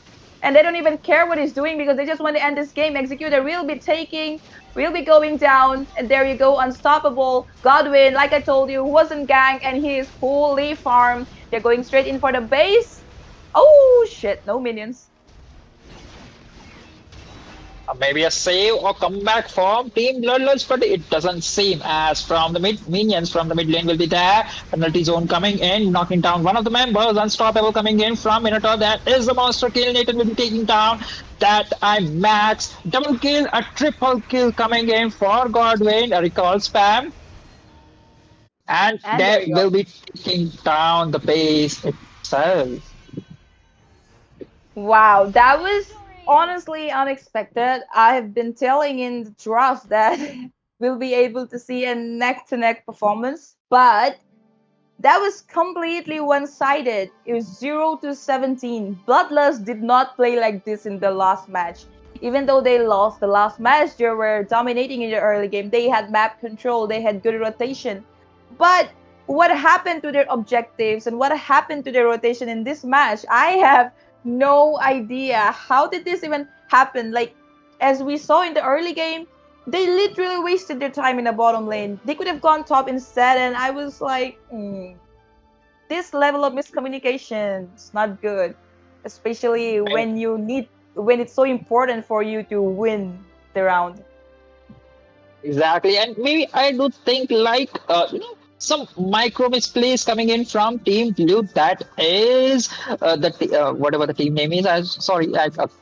and they don't even care what he's doing because they just want to end this game. Executor will be going down, and there you go, unstoppable. Godwin, like I told you, wasn't ganked, and he is fully farmed. They're going straight in for the base. Oh shit, no minions. Maybe a save or comeback from Team Bloodlust, but it doesn't seem as from the minions from the mid lane will be there. Penalty zone coming in, knocking down one of the members. Unstoppable coming in from Minotaur. That is the monster kill. Nathan will be taking down that I max. Double kill, a triple kill coming in for Godwin. A recall spam. And And there they you will go. be taking down the base itself. Wow, that was honestly unexpected. I have been telling in the draft that we'll be able to see a neck to neck performance, but that was completely one-sided. It was 0 to 17. Bloodlust did not play like this in the last match. Even though they lost the last match, they were dominating in the early game. They had map control, they had good rotation. But what happened to their objectives and what happened to their rotation in this match? I have no idea. How did this even happen? Like, as we saw in the early game, they literally wasted their time in the bottom lane. They could have gone top instead, and I was like, this level of miscommunication is not good, especially when it's so important for you to win the round. Exactly, and maybe I do think like some micro misplays coming in from Team Blue. That is whatever the team name is. I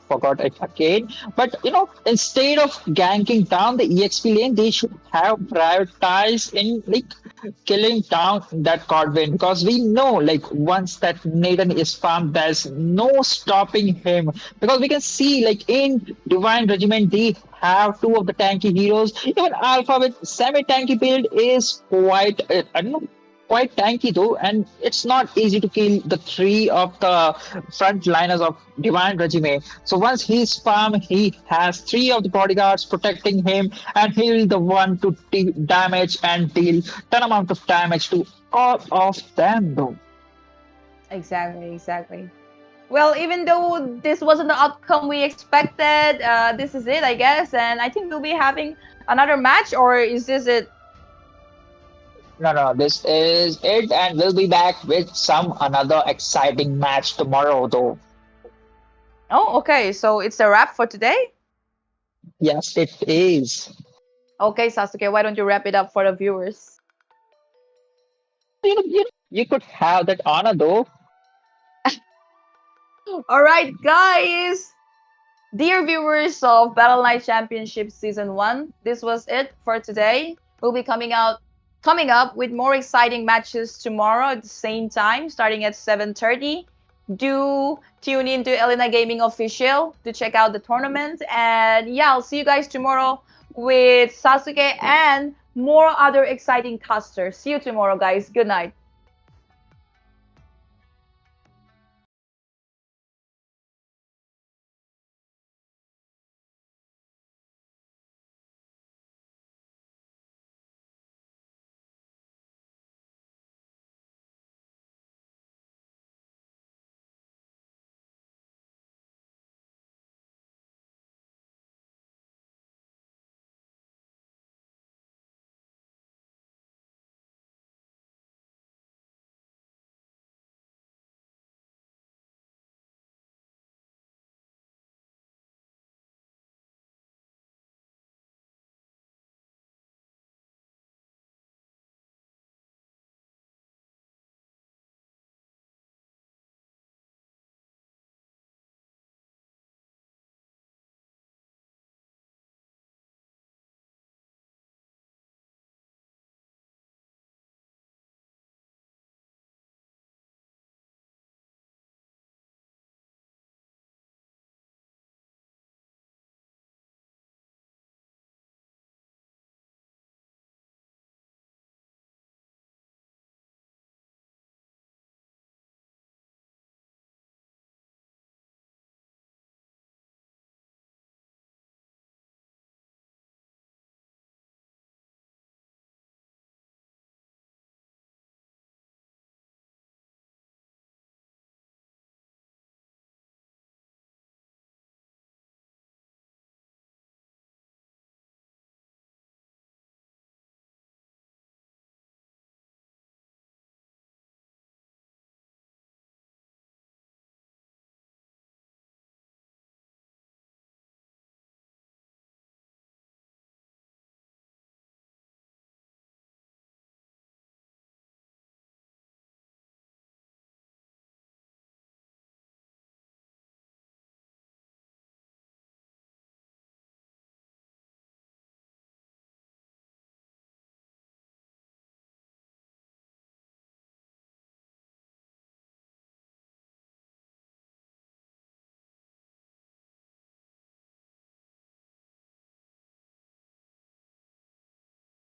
forgot it again. But instead of ganking down the EXP lane, they should have prioritized in like killing down that Godwin, because we know like once that Nathan is farmed, there's no stopping him, because we can see like in Divine Regiment they have two of the tanky heroes. Even Alpha with semi-tanky build is quite I don't know, quite tanky though, and it's not easy to kill the three of the front liners of Divine Regime. So once he's farm, he has three of the bodyguards protecting him, and he'll the one to damage and deal ton amount of damage to all of them though. Exactly. Well, even though this wasn't the outcome we expected, this is it, I guess. And I think we'll be having another match, or is this it? No, this is it, and we'll be back with some another exciting match tomorrow though. Oh, okay. So it's a wrap for today. Yes, it is. Okay, Sasuke, why don't you wrap it up for the viewers? You could have that honor though. All right, guys. Dear viewers of Battle Knight Championship Season 1, this was it for today. We'll be coming up with more exciting matches tomorrow at the same time, starting at 7:30. do tune in to Elena Gaming Official to check out the tournament. And yeah, I'll see you guys tomorrow with Sasuke and more other exciting casters. See you tomorrow, guys. Good night.